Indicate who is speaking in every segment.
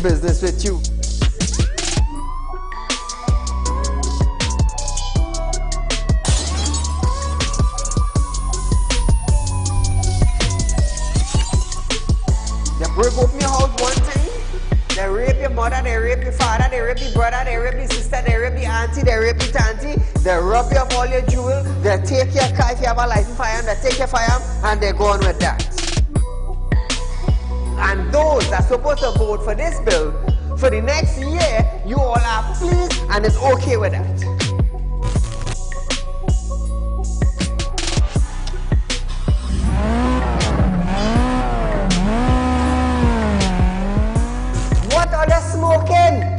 Speaker 1: business with you. You break open your house one time, they rape your mother, they rape your father, they rape your brother, they rape your sister, they rape your auntie, they rape your auntie, they rob you of all your jewels, they take your car if you have a license firearm, they take your firearm, and they go on with that. And those that are supposed to vote for this bill, for the next year, you all are pleased and it's okay with that. What are they smoking?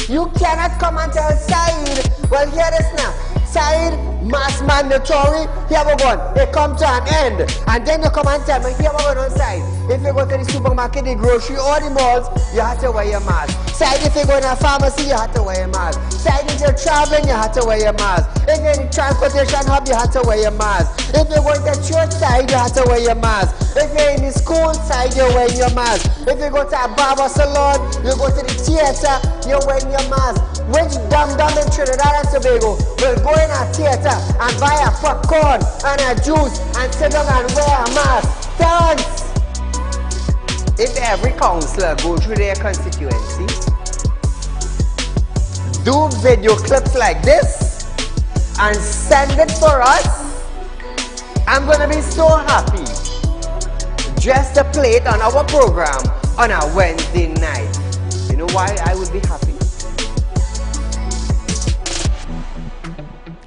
Speaker 1: You cannot come and tell Saieed, well, hear this now. Saieed, mass mandatory, here we go. It come to an end. And then you come and tell me, here we go on Saieed. If you go to the supermarket, the grocery, or the malls, you have to wear your mask. Saieed, if you go to a pharmacy, you have to wear your mask. Saieed, if you're traveling, you have to wear your mask. If you're in the transportation hub, you have to wear your mask. If you're going to church side, you have to wear your mask. If you're in the school side, you're wearing your mask. If you go to a barber salon, you go to the theater, you're wearing your mask. Which dum-dum in Trinidad and Tobago will go in a theater and buy a popcorn and a juice and sit down and wear a mask? Thanks! If every councillor go through their constituency, do video clips like this and send it for us, I'm gonna be so happy just to play it on our program on a Wednesday night. You know why I would be happy?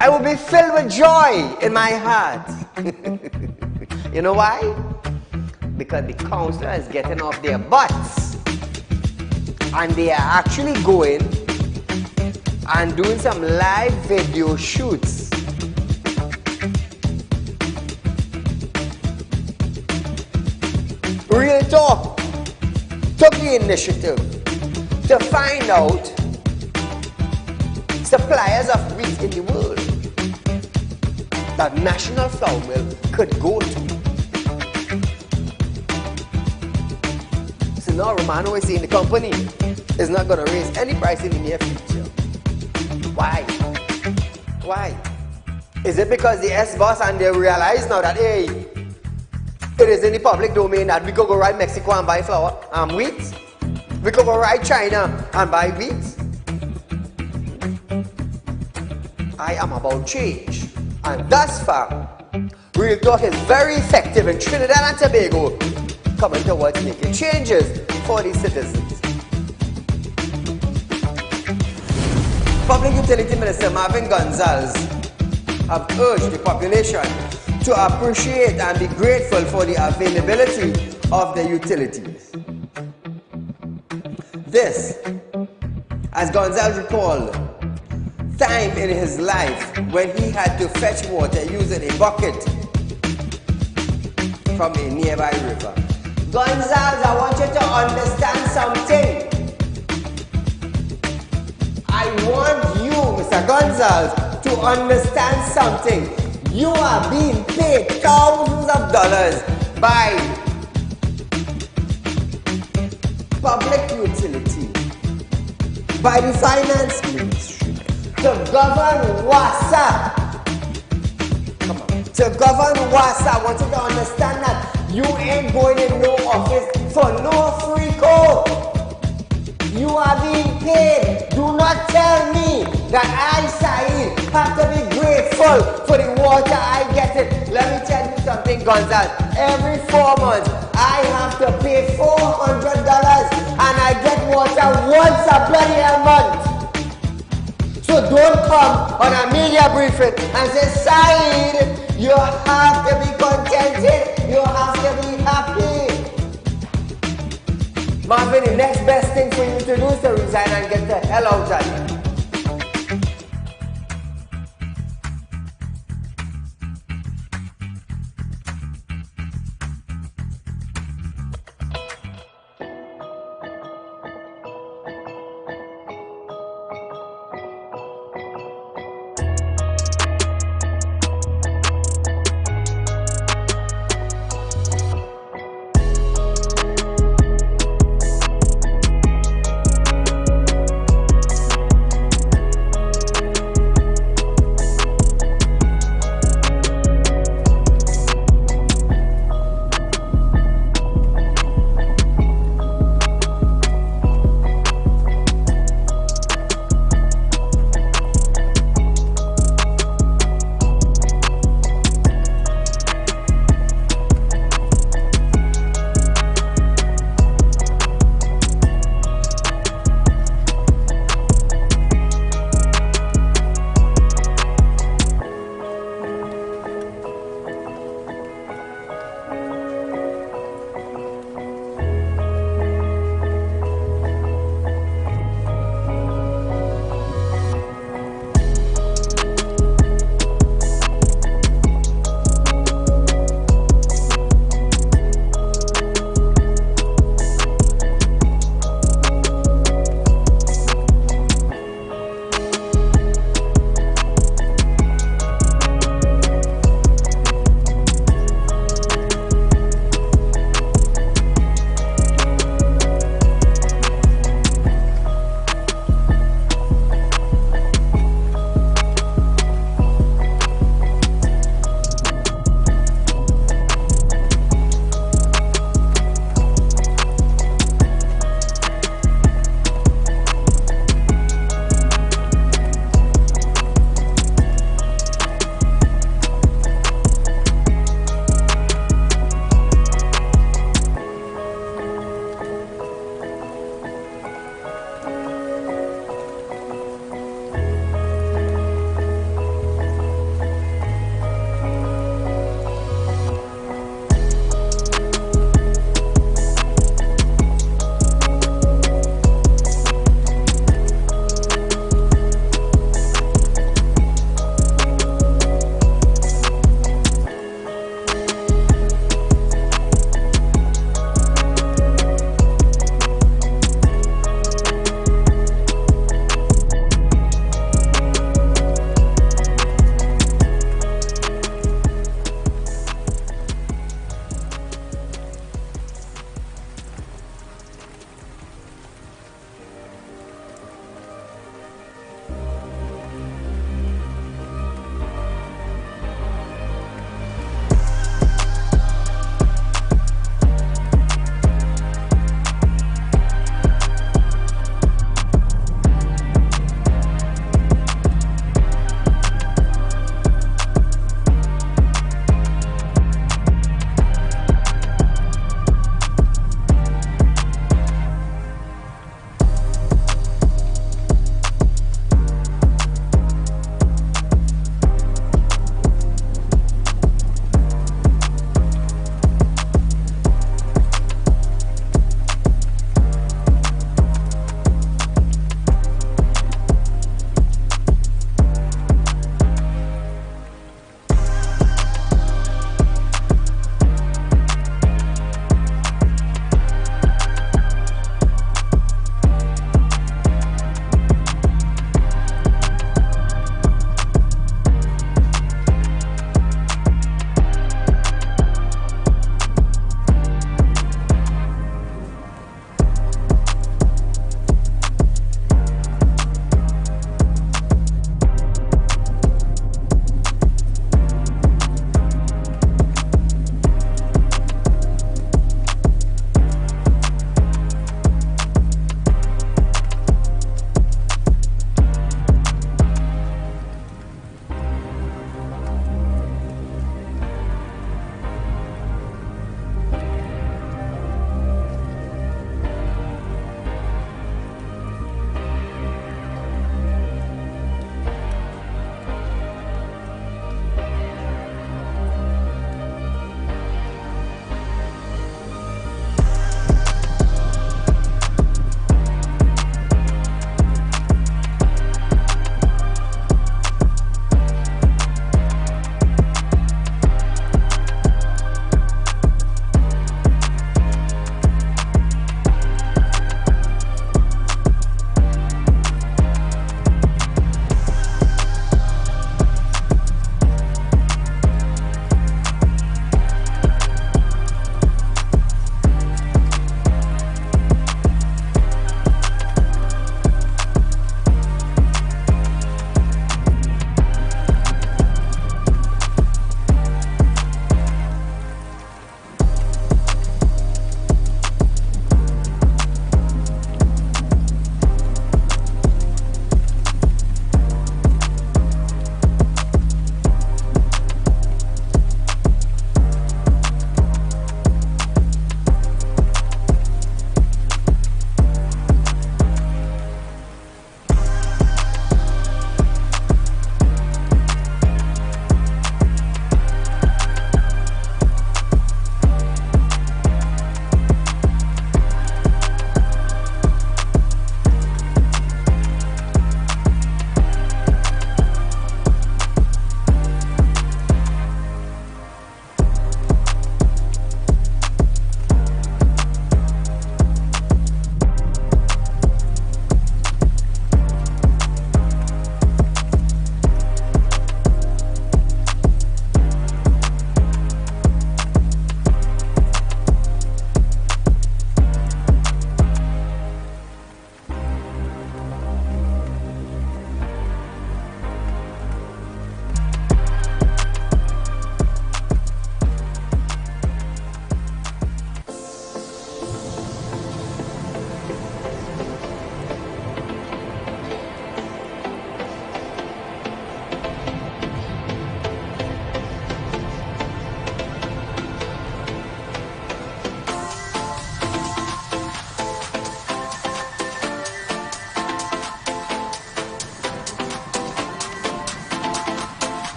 Speaker 1: I will be filled with joy in my heart. You know why? Because the councillor is getting off their butts and they are actually going and doing some live video shoots. Real Talk took the initiative to find out suppliers of wheat in the world that National Flour Mill could go to. So now Romano is saying the company is not going to raise any price in the near future. Why? Why? Is it because the S-boss and they realize now that, hey, it is in the public domain that we could go right Mexico and buy flour and wheat? We could go right China and buy wheat? I am about change. And thus far, Real Talk is very effective in Trinidad and Tobago, coming towards making changes for the citizens. Public Utility Minister Marvin Gonzalez have urged the population to appreciate and be grateful for the availability of the utilities. This, as Gonzalez recalled, time in his life when he had to fetch water using a bucket from a nearby river. Gonzalez, I want you to understand something. I want you, Mr. Gonzalez, to understand something. You are being paid thousands of dollars by public utility, by the finance ministry, to govern WASA. Come on. To govern WASA, I want you to understand that you ain't going in no office for no free code. You are being paid. Do not tell me that I, Saieed, have to be grateful for the water I get it. Let me tell you something, Gonzalez. Every 4 months, I have to pay $400 and I get water once a bloody month. So don't come on a media briefing and say, Saieed, you have to be contented. You have to be happy. Marvin, the next best thing for you to do is to resign and get the hell out of here.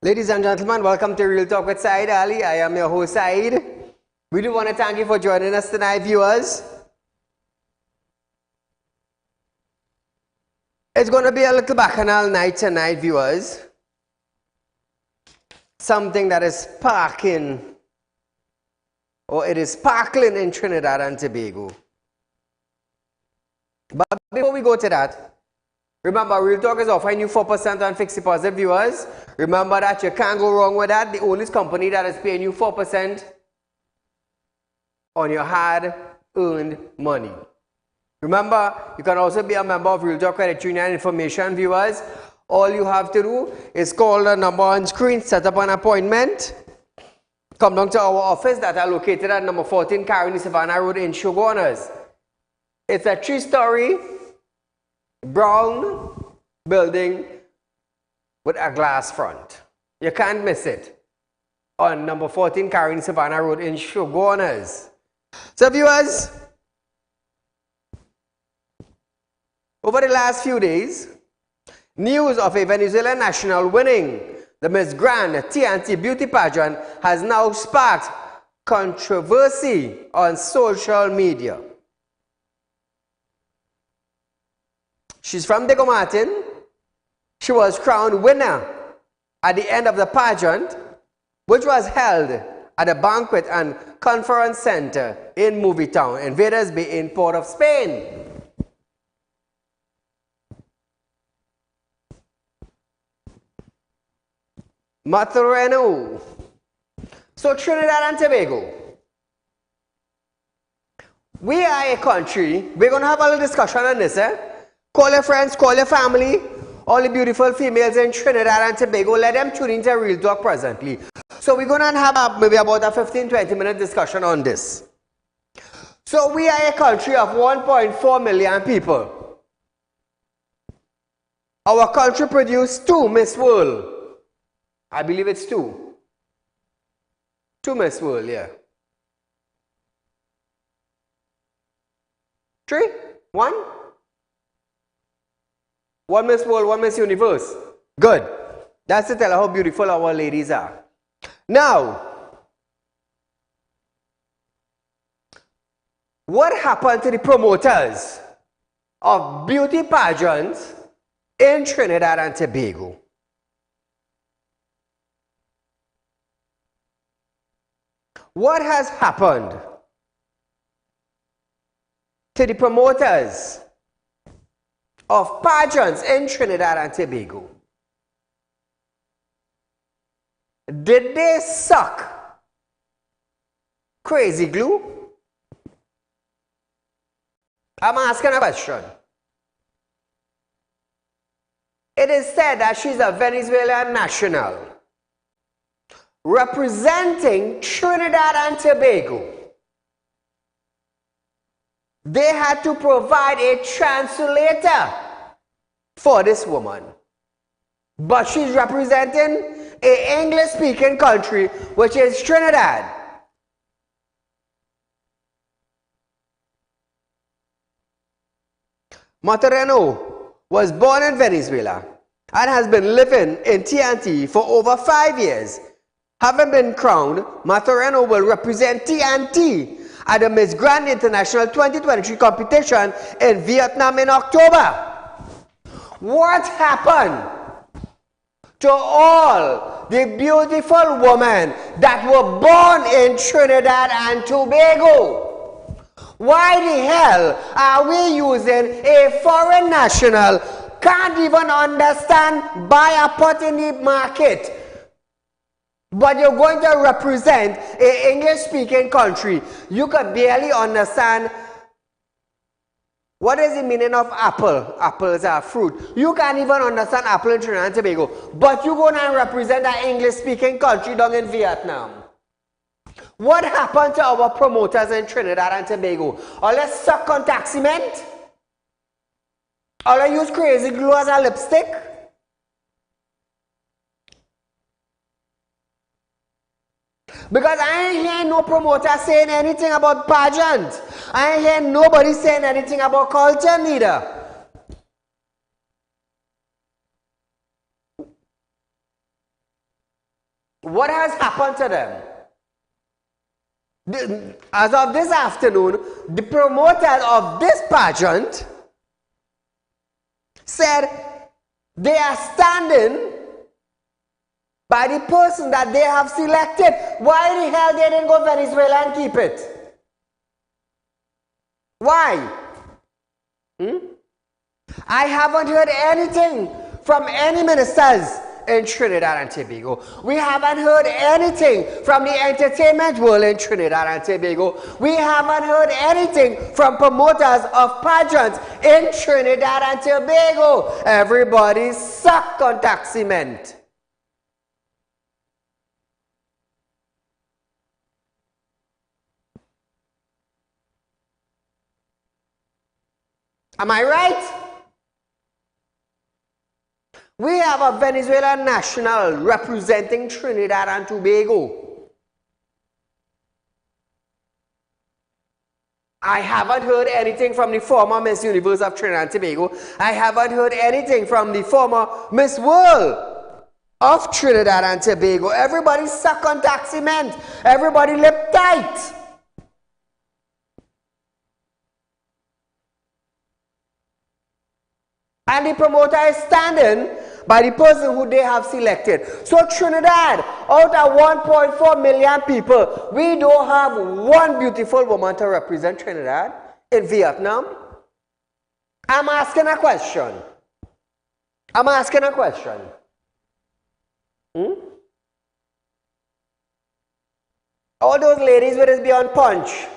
Speaker 1: Ladies and gentlemen, welcome to Real Talk with Saieed Ali. I am your host, Saeed. We do want to thank you for joining us tonight, viewers. It's going to be a little bacchanal night tonight, viewers. Something that is sparkling, or it is sparkling in Trinidad and Tobago. But before we go to that, remember, Real Talk is offering you 4% on fixed deposit, viewers. Remember that you can't go wrong with that. The only company that is paying you 4% on your hard-earned money. Remember, you can also be a member of Real Talk Credit Union Information, viewers. All you have to do is call the number on screen, set up an appointment, come down to our office that are located at number 14 Caroni Savannah Road in Shogunas. It's a 3-story brown building with a glass front. You can't miss it on number 14 Caroni Savannah Road in Shogunas. So viewers, over the last few days, news of a Venezuelan national winning the Miss Grand TNT beauty pageant has now sparked controversy on social media. She's from Diego Martin. She was crowned winner at the end of the pageant, which was held at the Banquet and Conference Center in Movietown, in Vedas Bay in Port of Spain. Matareno. So Trinidad and Tobago. We are a country, we're going to have a little discussion on this, Call your friends, call your family, all the beautiful females in Trinidad and Tobago, let them tune into Real Talk presently. So we're going to have maybe about a 15-20 minute discussion on this. So we are a country of 1.4 million people. Our country produced 2 Miss World. I believe it's 2. 2 Miss World, yeah. 3? 1? 1 Miss World, 1 Miss Universe. Good. That's to tell how beautiful our ladies are. Now, what happened to the promoters of beauty pageants in Trinidad and Tobago? What has happened to the promoters of pageants in Trinidad and Tobago? Did they suck crazy glue? I'm asking a question. It is said that she's a Venezuelan national representing Trinidad and Tobago. They had to provide a translator for this woman. But she's representing an English-speaking country, which is Trinidad. Matareno was born in Venezuela and has been living in TNT for over 5 years. Having been crowned, Matareno will represent TNT at the Miss Grand International 2023 competition in Vietnam in October. What happened to all the beautiful women that were born in Trinidad and Tobago? Why the hell are we using a foreign national, can't even understand, buy a pot in the market, but you're going to represent an English-speaking country? You could barely understand what is the meaning of apple. Apples are fruit. You can't even understand apple in Trinidad and Tobago, but you're going to represent an English-speaking country down in Vietnam. What happened to our promoters in Trinidad and Tobago? Or let's suck contact cement? Or let's use crazy glue as a lipstick? Because I ain't hear no promoter saying anything about pageant. I ain't hear nobody saying anything about culture neither. What has happened to them? As of this afternoon, the promoters of this pageant said they are standing by the person that they have selected. Why the hell they didn't go to Venezuela and keep it? Why? I haven't heard anything from any ministers in Trinidad and Tobago. We haven't heard anything from the entertainment world in Trinidad and Tobago. We haven't heard anything from promoters of pageants in Trinidad and Tobago. Everybody suck on tax cement. Am I right? We have a Venezuelan national representing Trinidad and Tobago. I haven't heard anything from the former Miss Universe of Trinidad and Tobago. I haven't heard anything from the former Miss World of Trinidad and Tobago. Everybody suck on tax cement. Everybody lip tight. And the promoter is standing by the person who they have selected. So Trinidad, out of 1.4 million people, we don't have one beautiful woman to represent Trinidad in Vietnam. I'm asking a question. I'm asking a question. All those ladies with us be on punch.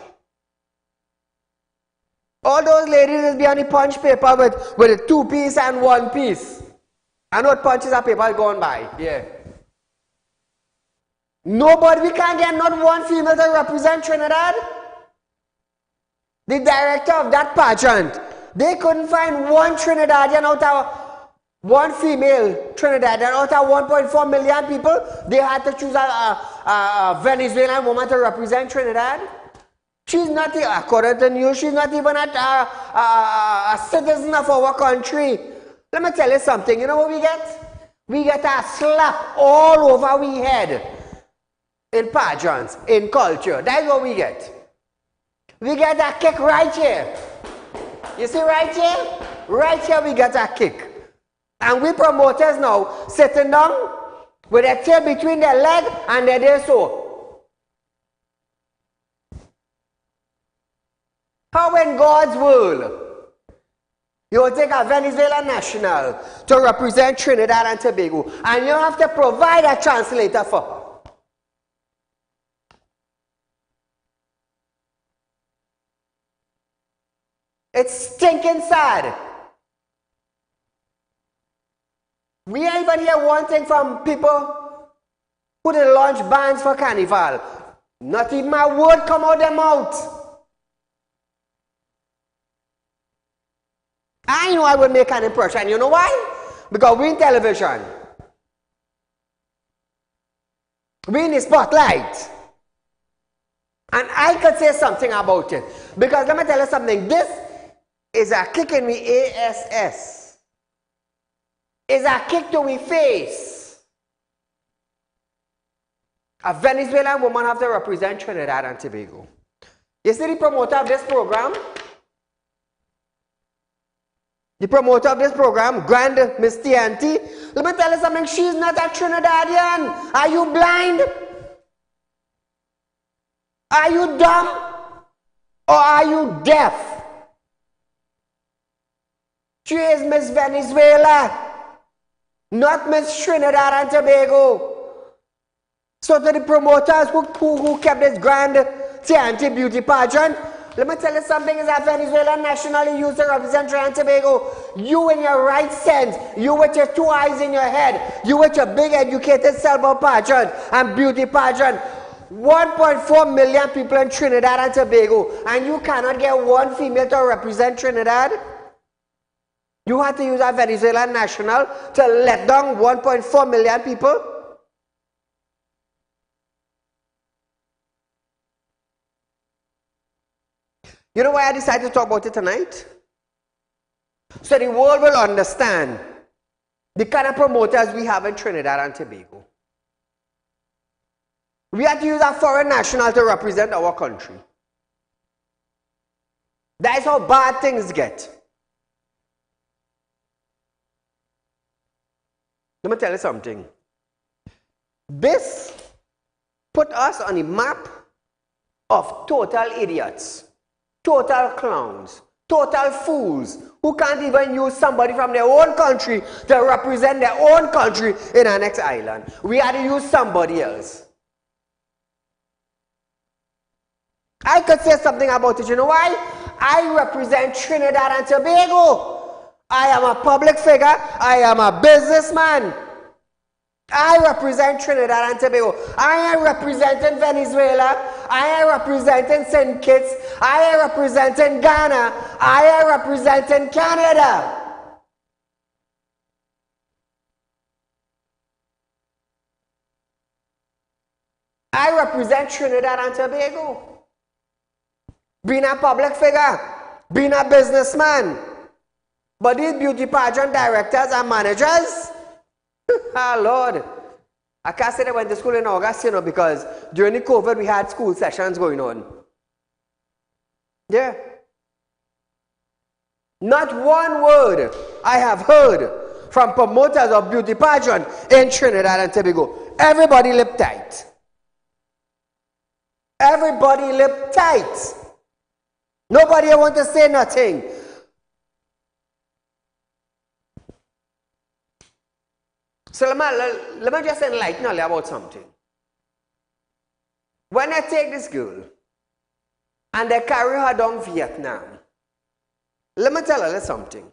Speaker 1: All those ladies will be on the punch paper with a 2-piece and 1-piece. I know what punches are paper going by. Yeah. Nobody, we can't get not one female to represent Trinidad. The director of that pageant, they couldn't find one Trinidadian out of one female Trinidadian out of 1.4 million people. They had to choose a Venezuelan woman to represent Trinidad. She's not, according to news, she's not even a citizen of our country. Let me tell you something. You know what we get? We get a slap all over we head in pageants, in culture. That's what we get. We get a kick right here. You see right here? Right here we get a kick. And we promoters now sitting down with their tail between their leg and their so. How in God's world you will take a Venezuelan national to represent Trinidad and Tobago and you have to provide a translator for her? It's stinking sad. We ain't even hear one thing from people who did launch bans for Carnival. Not even a word come out their mouth. I know I would make an impression. You know why? Because we're in television. We're in the spotlight. And I could say something about it. Because let me tell you something. This is a kick in the ass. It's a kick to the face. A Venezuelan woman have to represent Trinidad and Tobago. You see the promoter of this program? The promoter of this program, Grand Miss TNT, let me tell you something, she's not a Trinidadian. Are you blind? Are you dumb? Or are you deaf? She is Miss Venezuela, not Miss Trinidad and Tobago. So to the promoters who kept this Grand TNT beauty pageant, let me tell you something, is a Venezuelan national used to represent Trinidad and Tobago. You in your right sense, you with your 2 eyes in your head, you with your big educated self pageant and beauty pageant. 1.4 million people in Trinidad and Tobago, and you cannot get one female to represent Trinidad? You have to use a Venezuelan national to let down 1.4 million people? You know why I decided to talk about it tonight? So the world will understand the kind of promoters we have in Trinidad and Tobago. We had to use a foreign national to represent our country. That is how bad things get. Let me tell you something. This put us on the map of total idiots, total clowns, total fools who can't even use somebody from their own country to represent their own country in our next island. We had to use somebody else. I could say something about it. You know why? I represent Trinidad and Tobago. I am a public figure. I am a businessman. I represent Trinidad and Tobago. I am representing Venezuela. I am representing St. Kitts. I am representing Ghana. I am representing Canada. I represent Trinidad and Tobago. Being a public figure, being a businessman. But these beauty pageant directors and managers, oh Lord, I can't say they went to school in August, you know, because during the COVID we had school sessions going on. Yeah. Not one word I have heard from promoters of beauty pageant in Trinidad and Tobago. Everybody lip tight. Everybody lip tight. Nobody want to say nothing. So let me just enlighten you about something. When I take this girl and they carry her down Vietnam, let me tell her something.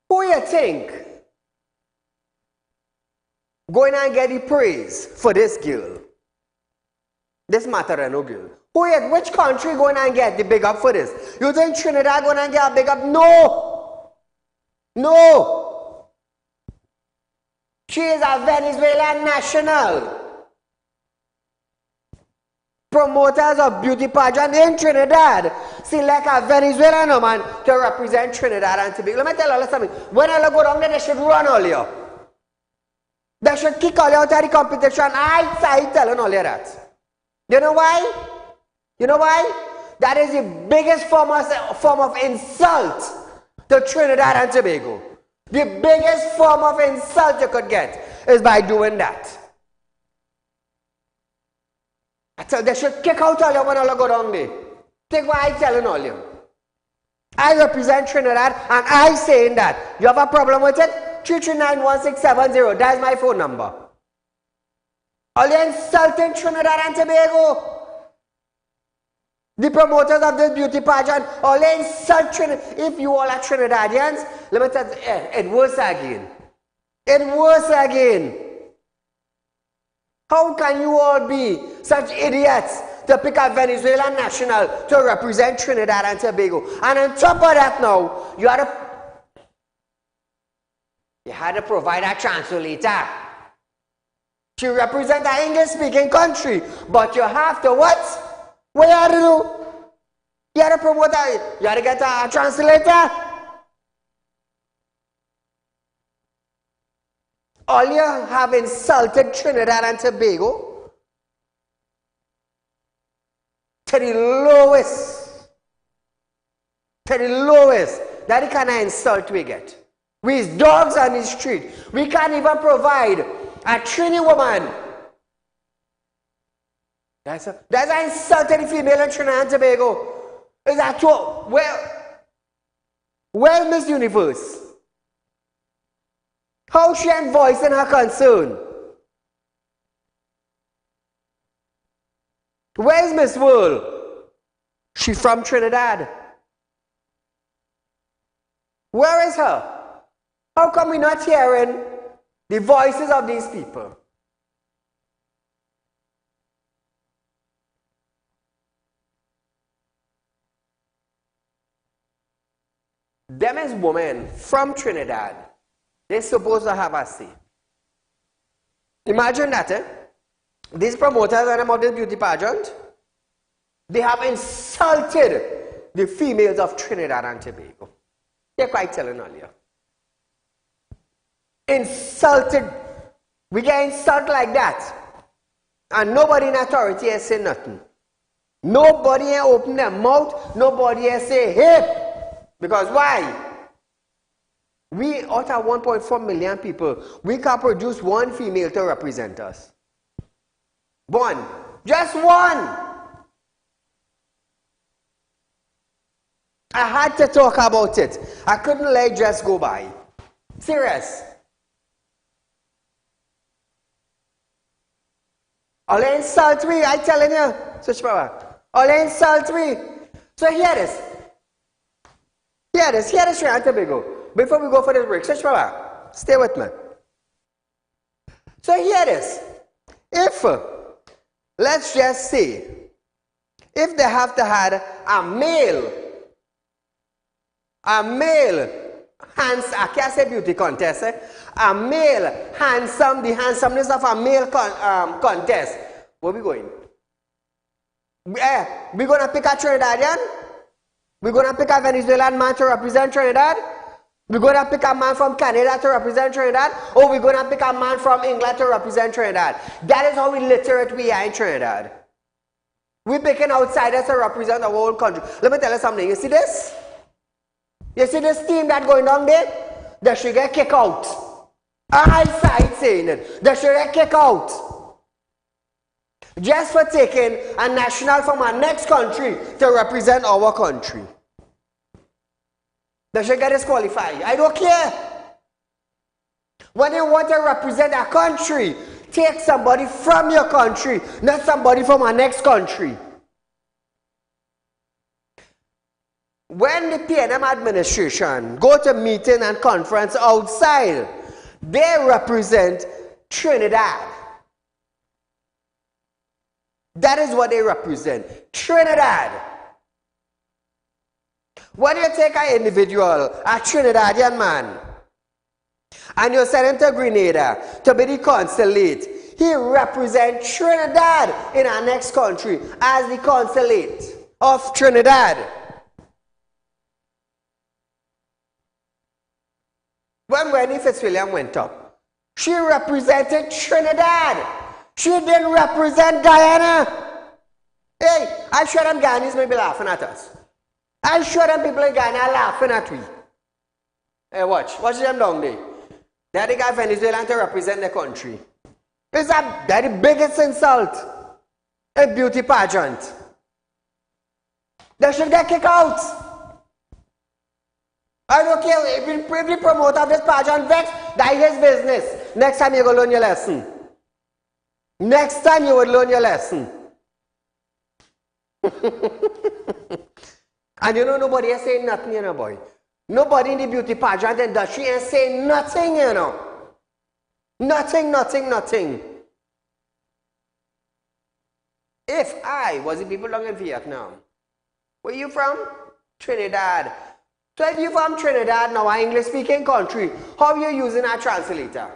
Speaker 1: Who you think going and get the praise for this girl? This Matarano girl. Which country going and get the big up for this? You think Trinidad going and get a big up? No. No. She is a Venezuelan national. Promoters of beauty pageant in Trinidad select a Venezuelan woman to represent Trinidad and Tobago. Let me tell you something. When I go down there, they should run all you. They should kick all you out of the competition. I telling all you that. You know why? You know why? That is the biggest form of insult to Trinidad and Tobago. The biggest form of insult you could get is by doing that. I tell they should kick out all you when I go down there. Take what I'm telling all you. I represent Trinidad and I saying that. You have a problem with it? 3391670. That's my phone number. Are you insulting Trinidad and Tobago? The promoters of this beauty pageant, are you insulting Trinidad? If you all are Trinidadians, let me tell you, it worse again. It worse again. How can you all be such idiots to pick a Venezuelan national to represent Trinidad and Tobago? And on top of that now, you had to provide a translator. To represent an English-speaking country, but you have to what? What you have to do? You have to promote you have to get a translator. All you have insulted Trinidad and Tobago to the lowest. To the lowest. That's the kind of insult we get. We're dogs on the street. We can't even provide a Trini woman. That's an insult to the female in Trinidad and Tobago. Is that true? Well, Miss Universe. How she ain't voicing her concern? Where's Miss World? She from Trinidad. Where is her? How come we're not hearing the voices of these people? Them as women from Trinidad, they're supposed to have a say. Imagine that, These promoters and about this beauty pageant, they have insulted the females of Trinidad and Tobago. They're quite telling all you. Insulted We get insulted like that. And nobody in authority has said nothing. Nobody has opened their mouth. Nobody has said hip. Because why? We, out of 1.4 million people, we can produce one female to represent us. One. Just one. I had to talk about it. I couldn't let it just go by. Serious. All insult me, I telling you. Switch power. All insult me. So hear this. Hear this. Hear this, Trinidad and Tobago. Before we go for this break, switch power. Stay with me. So hear this. If, let's just say, if they have to have a male, I can't say beauty contest, a male handsome, the handsomeness of a male contest, where we going? We're going to pick a Trinidadian? We're going to pick a Venezuelan man to represent Trinidad? We're going to pick a man from Canada to represent Trinidad? Or we're going to pick a man from England to represent Trinidad? That is how illiterate we are in Trinidad. We're picking outsiders to represent our whole country. Let me tell you something. You see this? You see this team that's going down there? They should get kicked out. I side saying it. They should get kicked out. Just for taking a national from our next country to represent our country. They should get disqualified. I don't care. When you want to represent a country, take somebody from your country, not somebody from our next country. When the PNM administration go to meeting and conference outside, they represent Trinidad. That is what they represent. Trinidad. When you take an individual, a Trinidadian man, and you send him to Grenada to be the consulate, he represents Trinidad in our next country as the consulate of Trinidad. When Wendy Fitzwilliam went up, she represented Trinidad. She didn't represent Guyana. Hey, I'm sure them Guyanese may be laughing at us. I'm sure them people in Guyana are laughing at we. Hey, watch them down there. They're the guy Venezuelan to represent the country. It's the biggest insult in beauty pageant. They should get kicked out. I don't care if the promoter of this pageant vex, that is his business. Next time you go learn your lesson. Next time you will learn your lesson. And you know nobody is saying nothing, you know, boy. Nobody in the beauty pageant industry is saying nothing, you know. Nothing. If I was the people down in Vietnam, where you from? Trinidad. So if you're from Trinidad, now an English-speaking country, how are you using a translator?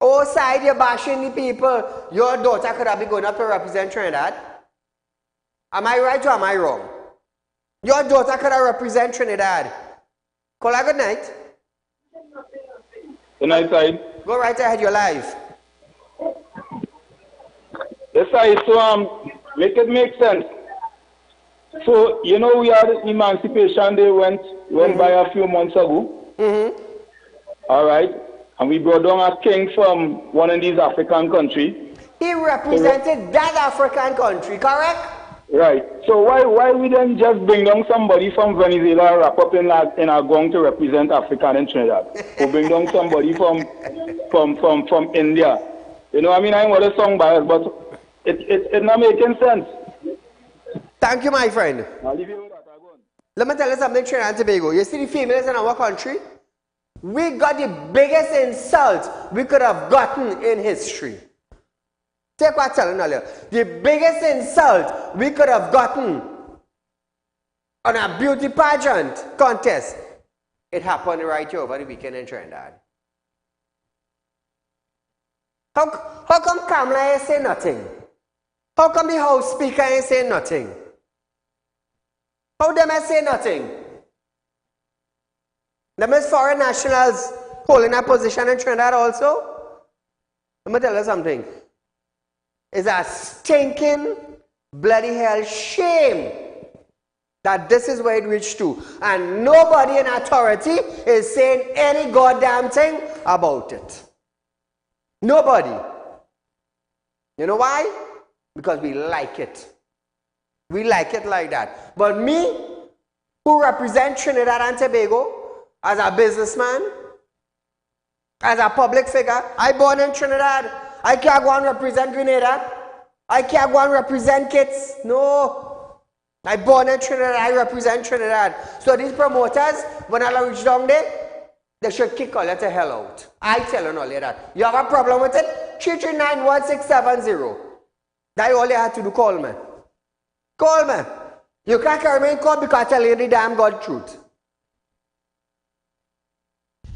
Speaker 1: Outside you're bashing the people, your daughter could have been going up to represent Trinidad. Am I right or am I wrong? Your daughter could have represent Trinidad. Call her good night.
Speaker 2: Good night, Said.
Speaker 1: Go right ahead, you're live.
Speaker 2: Yes, Said, so make it make sense. So, you know, we had Emancipation Day went by a few months ago. All right. And we brought down a king from one of these African countries.
Speaker 1: He represented that African country, correct?
Speaker 2: Right. So why we then just bring down somebody from Venezuela, wrap up in a gown to represent Africa and Trinidad? Or bring down somebody from India? You know, I mean, I'm not a song bias, but it's not making sense.
Speaker 1: Thank you, my friend.
Speaker 2: I'll leave you with that.
Speaker 1: Let me tell you something, Trinidad and Tobago. You see the females in our country? We got the biggest insult we could have gotten in history. Take what I'm telling you earlier. The biggest insult we could have gotten on a beauty pageant contest, it happened right here over the weekend in Trinidad. How come Kamala ain't say nothing? How come the House Speaker ain't say nothing? How them ain't say nothing? Them is foreign nationals holding a position in Trinidad also. Let me tell you something. It's a stinking bloody hell shame that this is where it reached to. And nobody in authority is saying any goddamn thing about it. Nobody. You know why? Because we like it. We like it like that. But me, who represent Trinidad and Tobago, as a businessman, as a public figure, I born in Trinidad. I can't go and represent Grenada. I can't go and represent Kitts. No. I born in Trinidad. I represent Trinidad. So these promoters, when I reach down there, they should kick all that the hell out. I tell you all that. You have a problem with it? 3391670. That's all you have to do. Call me. Call me. You can't carry me in court because I tell you the damn God truth.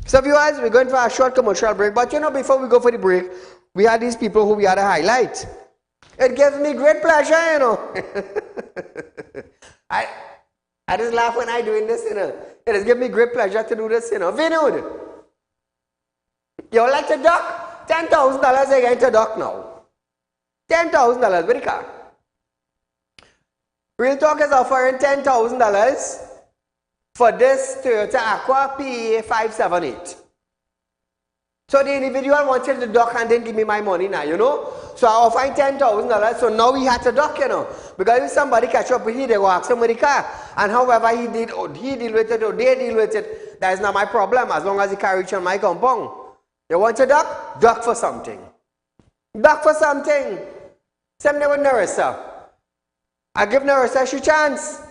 Speaker 1: So viewers, we're going for a short commercial break. But you know, before we go for the break, we had these people who we had to highlight. It gives me great pleasure, you know. I just laugh when I doing this, you know. It has given me great pleasure to do this, you know. Vinud, you would like to duck? $10,000 they're going to duck now. $10,000, very car. Real Talk is offering $10,000 for this Toyota Aqua PEA 578. So the individual wanted to duck and didn't give me my money now, you know. So I offered $10,000, so now we had to duck, you know. Because if somebody catch up with him, they go ask him with the car. And however he deal with it or they deal with it, that is not my problem as long as he carry it on my compound. You want to duck? Duck for something. Duck for something. Same thing with Narissa. I give Narissa a chance.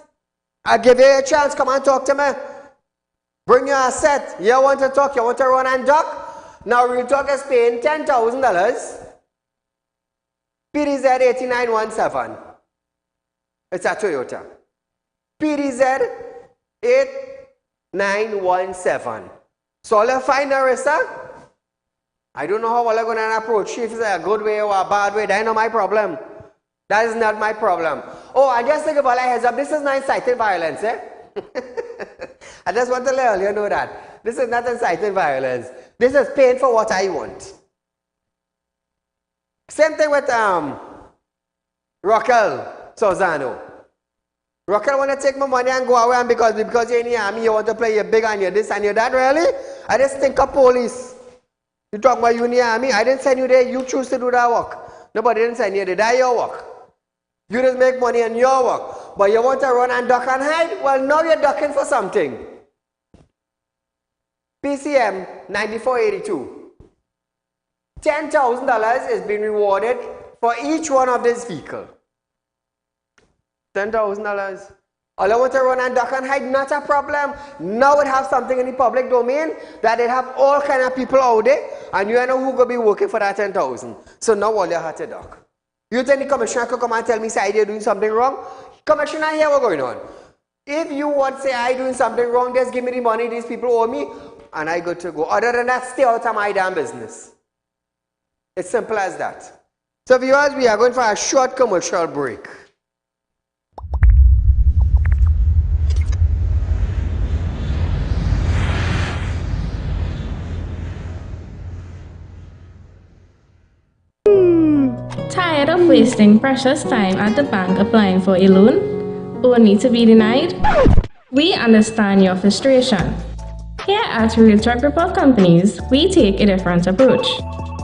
Speaker 1: I give you a chance. Come and talk to me. Bring your asset. You want to talk? You want to run and duck? Now Real Talk is paying $10,000. PDZ 8917. It's a Toyota. PDZ 8917. So I'll find Narissa. I don't know how I'm going to approach. If it's a good way or a bad way, that's not my problem. That is not my problem. Oh, I just think about a heads up. This is not inciting violence, eh? I just want to let you know that. This is not inciting violence. This is paying for what I want. Same thing with Raquel Sozano. Raquel want to take my money and go away, and because you're in the army, you want to play your big and your this and your that, really? I just think of police. You talk about you in the army. I didn't send you there. You choose to do that work. Nobody didn't send you there. That's your work. You just make money on your work. But you want to run and duck and hide? Well, now you're ducking for something. PCM 9482. $10,000 is being rewarded for each one of this vehicle. $10,000. All I want to run and duck and hide, not a problem. Now it have something in the public domain that it have all kind of people out there, and you know who going to be working for that 10,000. So now all you have to duck. You think the commissioner could come and tell me, say, I doing something wrong? Commissioner, here what's going on. If you want to say, I doing something wrong, just give me the money, these people owe me, and I good to go. Other than that, stay out of my damn business. It's simple as that. So viewers, we are going for a short commercial break.
Speaker 3: Tired of wasting precious time at the bank applying for a loan, only to be denied? We understand your frustration. Here at Real Talk Group of Companies, we take a different approach.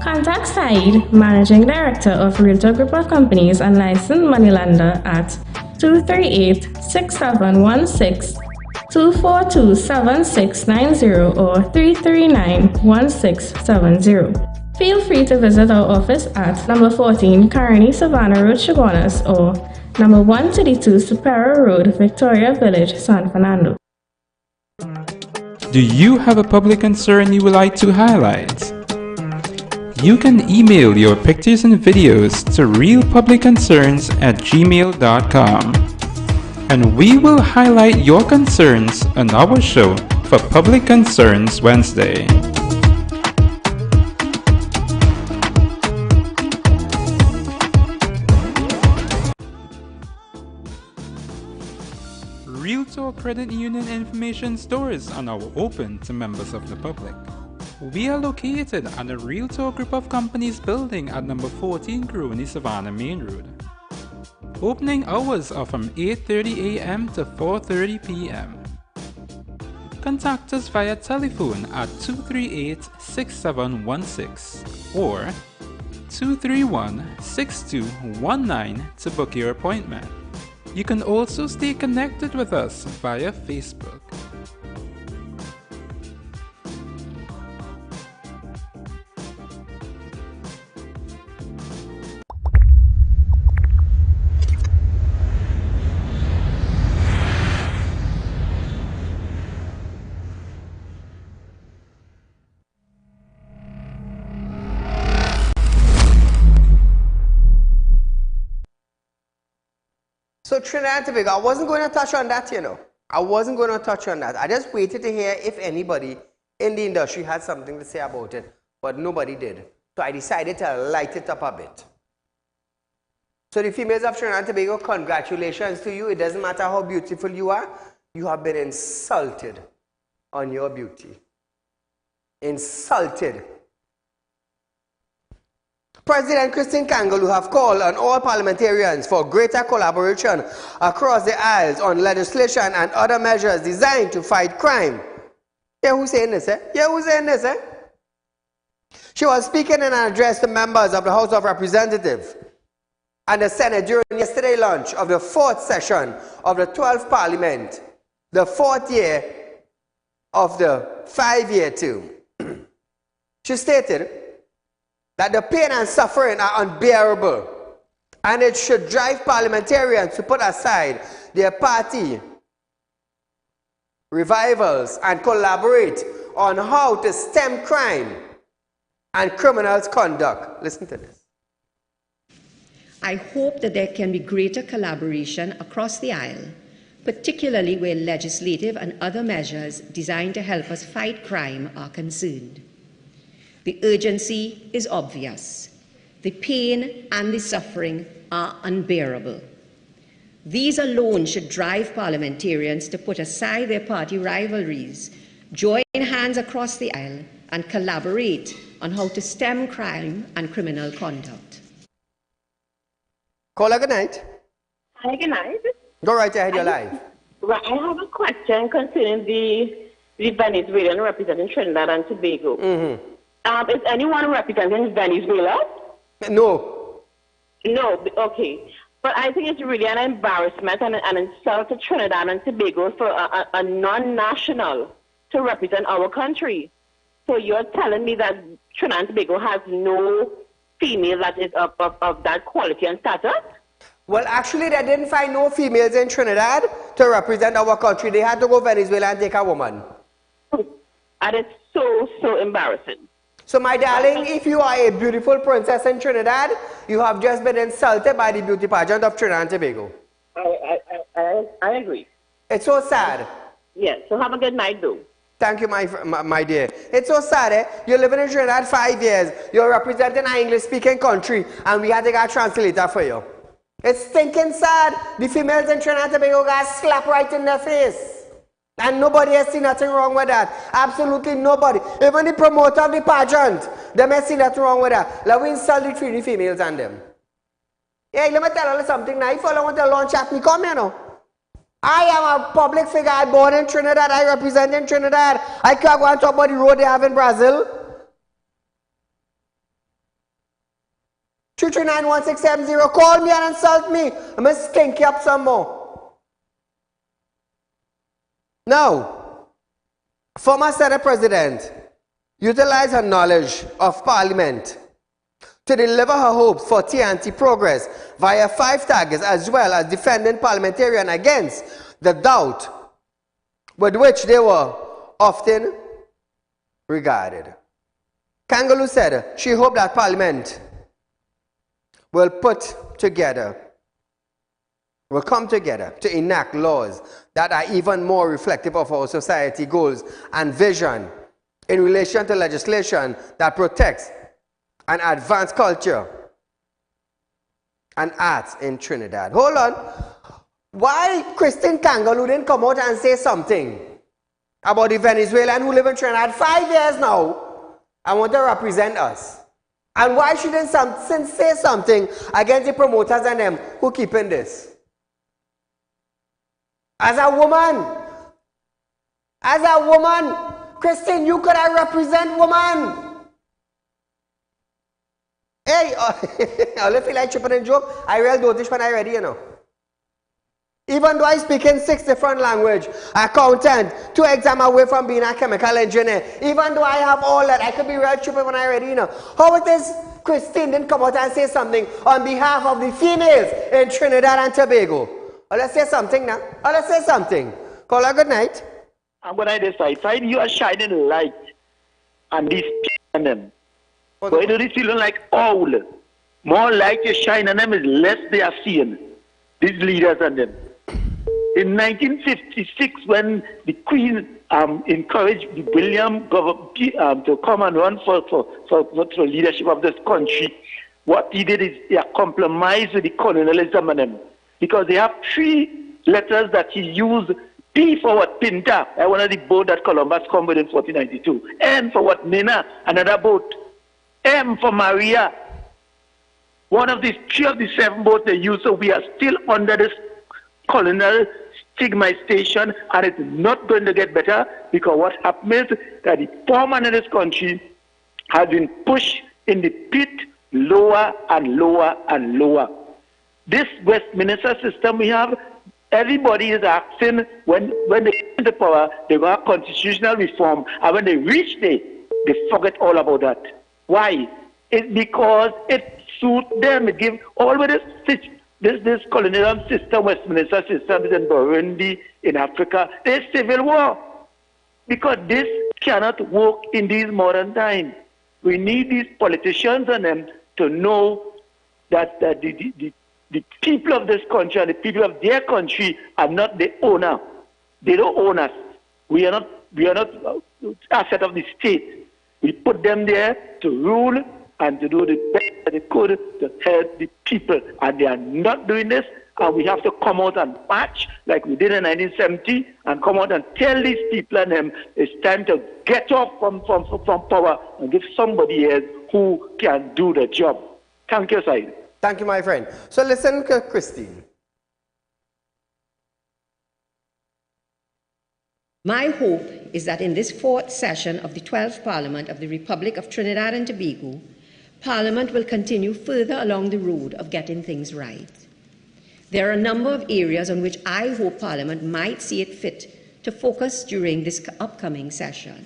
Speaker 3: Contact Saieed, Managing Director of Real Talk Group of Companies and licensed moneylender at 238-6716, 242-7690 or 339-1670. Feel free to visit our office at number 14 Carney Savannah Road, Chaguanas, or number 132 Superior Road, Victoria Village, San Fernando.
Speaker 4: Do you have a public concern you would like to highlight? You can email your pictures and videos to realpublicconcerns@gmail.com, and we will highlight your concerns on our show for Public Concerns Wednesday. Real Talk credit union information stores are now open to members of the public. We are located at the Real Talk Group of Companies building at number 14 Crony Savannah Main Road. Opening hours are from 8:30 a.m. to 4:30 p.m. Contact us via telephone at 238-6716 or 231-6219 to book your appointment. You can also stay connected with us via Facebook.
Speaker 1: So Trinidad and Tobago, I wasn't going to touch on that, you know. I wasn't going to touch on that. I just waited to hear if anybody in the industry had something to say about it, but nobody did. So I decided to light it up a bit. So the females of Trinidad and Tobago, congratulations to you. It doesn't matter how beautiful you are. You have been insulted on your beauty. Insulted. President Christine Kangaloo have called on all parliamentarians for greater collaboration across the aisles on legislation and other measures designed to fight crime. Yeah, who's saying this, eh? Yeah, who's saying this, eh? She was speaking in an address to members of the House of Representatives and the Senate during yesterday's launch of the 4th session of the 12th Parliament, the 4th year of the 5-year term. She stated that the pain and suffering are unbearable, and it should drive parliamentarians to put aside their party revivals and collaborate on how to stem crime and criminals' conduct. Listen to this.
Speaker 5: I hope that there can be greater collaboration across the aisle, particularly where legislative and other measures designed to help us fight crime are concerned. The urgency is obvious. The pain and the suffering are unbearable. These alone should drive parliamentarians to put aside their party rivalries, join hands across the aisle, and collaborate on how to stem crime and criminal conduct.
Speaker 1: Caller, good night.
Speaker 6: Hi, good night.
Speaker 1: Go right ahead, you're live.
Speaker 6: Right, I have a question concerning the Venezuelan representing Trinidad and Tobago. Is anyone representing Venezuela?
Speaker 1: No.
Speaker 6: No, okay. But I think it's really an embarrassment and an insult to Trinidad and Tobago for a non-national to represent our country. So you're telling me that Trinidad and Tobago has no female that is of that quality and status?
Speaker 1: Well, actually, they didn't find no females in Trinidad to represent our country. They had to go Venezuela and take a woman.
Speaker 6: And it's so embarrassing.
Speaker 1: So, my darling, if you are a beautiful princess in Trinidad, you have just been insulted by the beauty pageant of Trinidad and Tobago.
Speaker 6: I agree.
Speaker 1: It's so sad.
Speaker 6: Yes, so have a good night, though.
Speaker 1: Thank you, my dear. It's so sad, eh? You're living in Trinidad 5 years. You're representing an English-speaking country, and we had to get a translator for you. It's stinking sad. The females in Trinidad and Tobago got slapped right in their face. And nobody has seen nothing wrong with that. Absolutely nobody. Even the promoter of the pageant, they may see nothing wrong with that. Let me insult the 3 females and them. Yeah, let me tell you something now. If I want to launch at me, come here now. I am a public figure. I born in Trinidad. I represent in Trinidad. I can't go and talk about the road they have in Brazil. 239-1670. Call me and insult me. I'm going to stink you up some more. Now, former Senate President utilized her knowledge of Parliament to deliver her hopes for TNT progress via 5 targets, as well as defending parliamentarians against the doubt with which they were often regarded. Kangaloo said she hoped that Parliament will come together to enact laws that are even more reflective of our society goals and vision in relation to legislation that protects and advances culture and arts in Trinidad. Hold on. Why Christine Kangaloo didn't come out and say something about the Venezuelan who live in Trinidad 5 years now and want to represent us? And why she didn't say something against the promoters and them who keeping this? As a woman, Christine, you could have represent woman. Hey, I feel like chipping and joke. I real dotish when I ready, you know. Even though I speak in 6 different languages, accountant, 2 exams away from being a chemical engineer, even though I have all that, I could be real stupid when I ready, you know. How it is Christine didn't come out and say something on behalf of the females in Trinidad and Tobago? Oh, let's say something now. Oh, let's say something. Call her good night.
Speaker 7: I'm going to decide you are shining light on these people and them. Why do they feel like owl? More light you shine on them is less they are seeing. These leaders and them. In 1956, when the Queen encouraged William to come and run for leadership of this country, what he did is he compromised with the colonialism and them. Because they have 3 letters that he used. P for what? Pinta, one of the boat that Columbus come with in 1492. N for what? Nina, another boat. M for Maria, one of these 3 of the 7 boats they use. So we are still under this colonial stigmatization, and it's not going to get better, because what happens is that the poor man in this country has been pushed in the pit lower and lower and lower. This Westminster system we have, everybody is asking when they get into power, they want constitutional reform, and when they reach there, they forget all about that. Why? It's because it suits them. It gives all of this colonial system, Westminster system is in Burundi, in Africa. There's civil war. Because this cannot work in these modern times. We need these politicians and them to know that the people of this country and the people of their country are not the owner. They don't own us. We are not asset of the state. We put them there to rule and to do the best that they could to help the people. And they are not doing this. And we have to come out and march like we did in 1970 and come out and tell these people and them it's time to get off from power and give somebody else who can do the job. Thank you, Saieed.
Speaker 1: Thank you, my friend. So listen, Christine.
Speaker 5: My hope is that in this 4th session of the 12th Parliament of the Republic of Trinidad and Tobago, Parliament will continue further along the road of getting things right. There are a number of areas on which I hope Parliament might see it fit to focus during this upcoming session.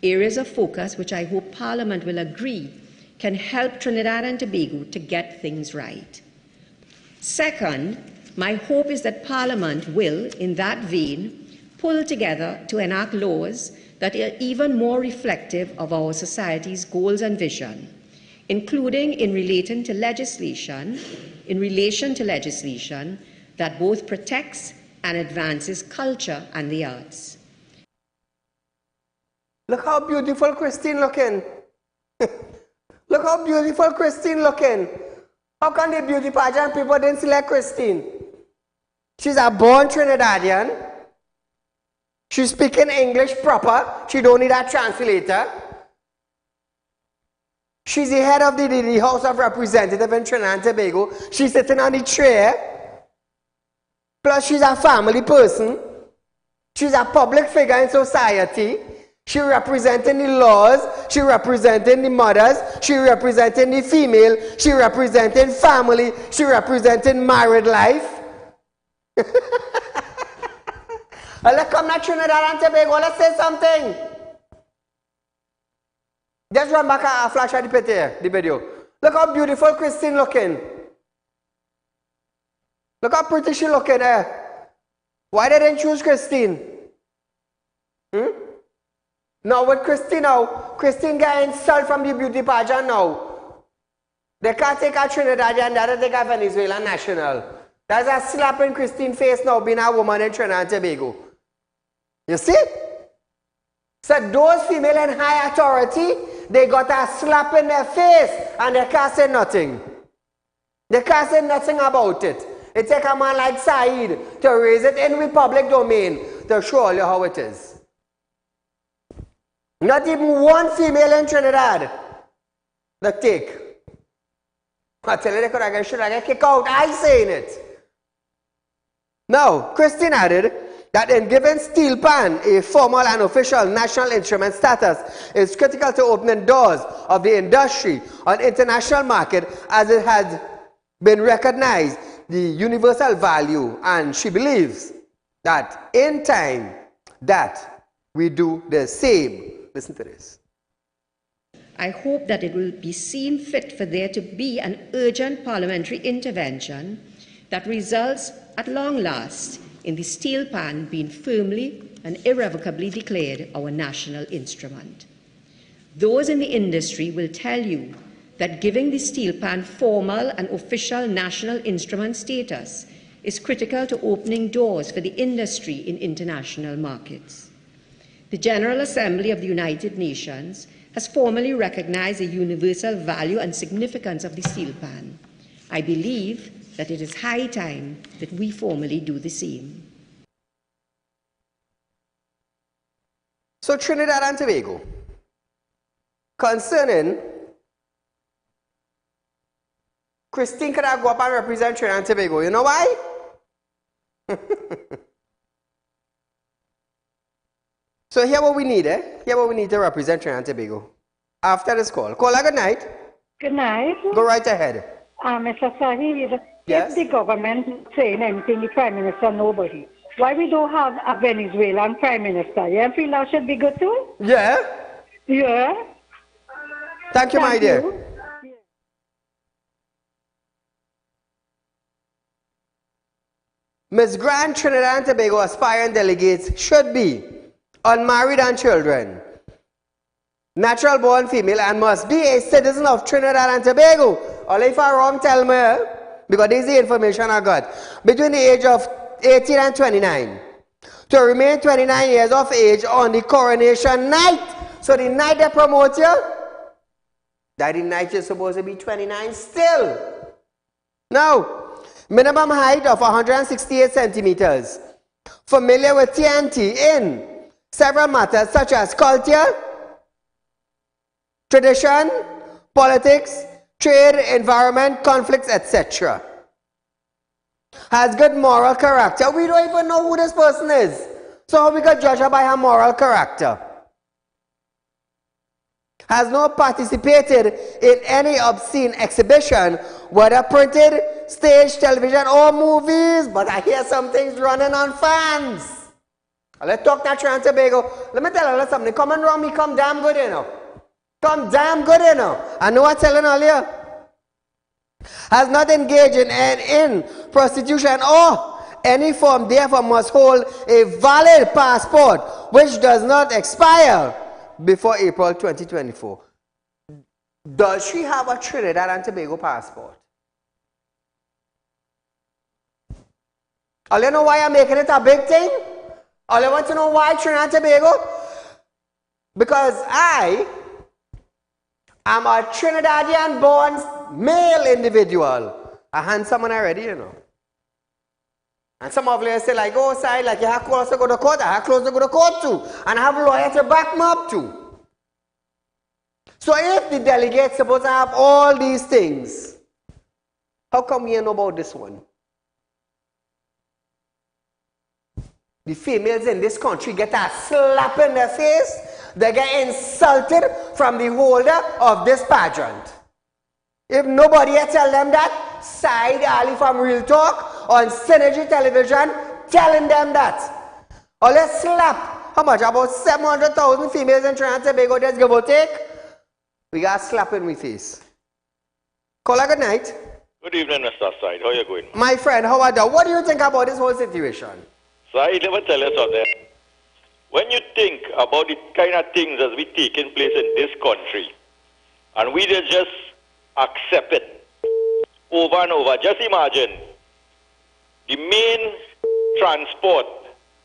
Speaker 5: Areas of focus which I hope Parliament will agree can help Trinidad and Tobago to get things right. Second, my hope is that Parliament will, in that vein, pull together to enact laws that are even more reflective of our society's goals and vision, including in relation to legislation that both protects and advances culture and the arts.
Speaker 1: Look how beautiful Christine looking. Look how beautiful Christine looking. How can the beauty pageant people didn't select Christine? She's a born Trinidadian. She's speaking English proper. She don't need a translator. She's the head of the House of Representatives in Trinidad and Tobago. She's sitting on the chair. Plus, she's a family person. She's a public figure in society. She representing the laws. She representing the mothers. She representing the female. She representing family. She representing married life. Let's come to Trinidad and Tobago. Let's say something. Just run back a flash at the video. Look how beautiful Christine looking. Look how pretty she looking there. Why they didn't choose Christine? Now with Christine now, Christine got insult from the beauty pageant now. They can't take a Trinidadian, they don't take a Venezuelan national. There's a slap in Christine's face now being a woman in Trinidad and Tobago. You see? So those female in high authority, they got a slap in their face and they can't say nothing. They can't say nothing about it. It takes a man like Saieed to raise it in the public domain to show you how it is. Not even one female in Trinidad that take. I tell you, they should have kicked out. I saying it. Now, Christine added that in giving steel pan a formal and official national instrument status is critical to opening doors of the industry on international market, as it has been recognized the universal value, and she believes that in time that we do the same. Listen to this.
Speaker 5: I hope that it will be seen fit for there to be an urgent parliamentary intervention that results at long last in the steel pan being firmly and irrevocably declared our national instrument. Those in the industry will tell you that giving the steel pan formal and official national instrument status is critical to opening doors for the industry in international markets. The General Assembly of the United Nations has formally recognized the universal value and significance of the steel pan. I believe that it is high time that we formally do the same.
Speaker 1: So Trinidad and Tobago, concerning Christine could go up and represent Trinidad and Tobago. You know why? So here what we need, Here what we need to represent Trinidad and Tobago. After this call. Caller, good night.
Speaker 8: Good night.
Speaker 1: Go right ahead.
Speaker 8: Mr. Saheed,
Speaker 1: yes?
Speaker 8: If the government saying anything, the Prime Minister, nobody. Why we don't have a Venezuelan Prime Minister? You feel that should be good too?
Speaker 1: Yeah.
Speaker 8: Yeah.
Speaker 1: Thank you, my dear. Ms. Grant, Trinidad and Tobago aspiring delegates should be unmarried and children, natural born female, and must be a citizen of Trinidad and Tobago. Or if I'm wrong, tell me, because this is the information I got. Between the age of 18 and 29. To remain 29 years of age on the coronation night. So the night they promote you, that the night you're supposed to be 29 still. Now, minimum height of 168 centimeters. Familiar with TNT in several matters such as culture, tradition, politics, trade, environment, conflicts, etc. Has good moral character. We don't even know who this person is. So how we can judge her by her moral character? Has not participated in any obscene exhibition, whether printed, stage, television, or movies. But I hear some things running on fans. Let's talk to Trinidad and Tobago. Let me tell you something. Come and run me, come damn good, you know. Come damn good, you know. I know I'm telling earlier. Has not engaged in prostitution or any form, therefore must hold a valid passport which does not expire before April 2024. Does she have a Trinidad and Tobago passport? All you know why I'm making it a big thing? All you want to know why Trinidad and Tobago? Because I am a Trinidadian born male individual. A handsome one already, you know. And some of you say like, oh, side, like you have close to go to court, I have close to go to court too. And I have a lawyer to back me up too. So if the delegate's supposed to have all these things, how come we know about this one? The females in this country get a slap in their face. They get insulted from the holder of this pageant. If nobody tell them that, Saieed Ali from Real Talk on Synergy Television telling them that. Or let's slap. How much? About 700,000 females in Trinidad and Tobago, just give or take. We got slap in my face. Caller, good night.
Speaker 9: Good evening, Mr. Saieed. How are you going?
Speaker 1: My friend, how are you? What do you think about this whole situation?
Speaker 9: Saieed, let me tell you something. When you think about the kind of things that we taking place in this country, and we just accept it over and over, just imagine the main transport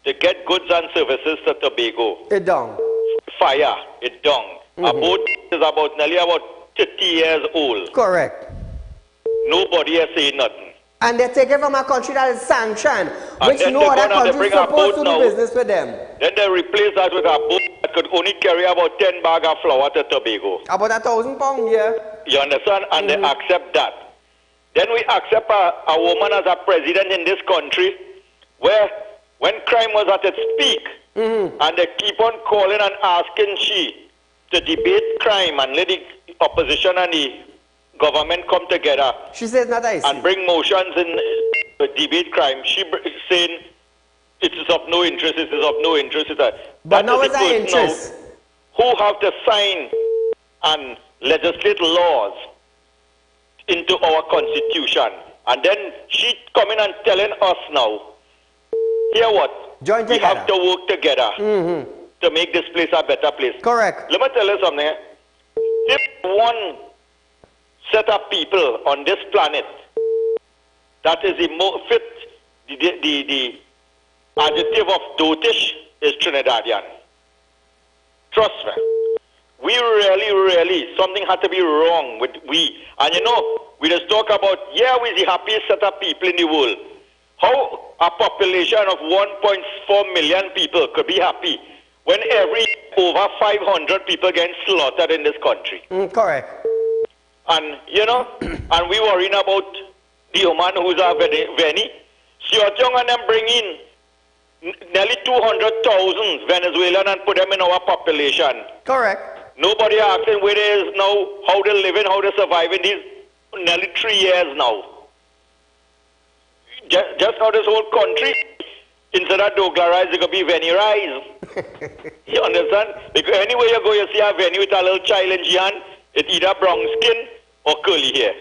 Speaker 9: to get goods and services to Tobago.
Speaker 1: It down.
Speaker 9: Fire, it down. A boat is nearly about 30 years old.
Speaker 1: Correct.
Speaker 9: Nobody has said nothing.
Speaker 1: And they take it from a country that is sanctioned, which
Speaker 9: then
Speaker 1: no other country is
Speaker 9: a
Speaker 1: supposed to
Speaker 9: boat
Speaker 1: do
Speaker 9: now.
Speaker 1: business with them.
Speaker 9: Then they replace that with a boat that could only carry about 10 bags of flour to Tobago.
Speaker 1: About 1,000 pounds, yeah.
Speaker 9: You understand? And they accept that. Then we accept a woman as a president in this country where when crime was at its peak, and they keep on calling and asking she to debate crime and let the opposition and the government come together.
Speaker 1: She says not easy.
Speaker 9: And bring motions in debate crime. She saying it is of no interest, it is of no interest.
Speaker 1: But now it's an interest.
Speaker 9: Who have to sign and legislate laws into our constitution. And then she coming and telling us now, hear what?
Speaker 1: Join
Speaker 9: we
Speaker 1: together.
Speaker 9: have to work together to make this place a better place.
Speaker 1: Correct.
Speaker 9: Let me tell you something. If one set of people on this planet that is fit the adjective of dotish is Trinidadian. Trust me. We really, something had to be wrong with we. And you know, we just talk about, yeah, we're the happiest set of people in the world. How a population of 1.4 million people could be happy when every over 500 people get slaughtered in this country?
Speaker 1: Correct.
Speaker 9: And, you know, and we worrying about the woman who's a Veni. Siotong and them bring in nearly 200,000 Venezuelans and put them in our population.
Speaker 1: Correct.
Speaker 9: Nobody asking where they is now, how they living, how they surviving these nearly 3 years now. Just now this whole country, instead of douglarized, it could be Venirized. You understand? Because anywhere you go, you see a Veni with a little child in hand, it's either brown skin or curly hair.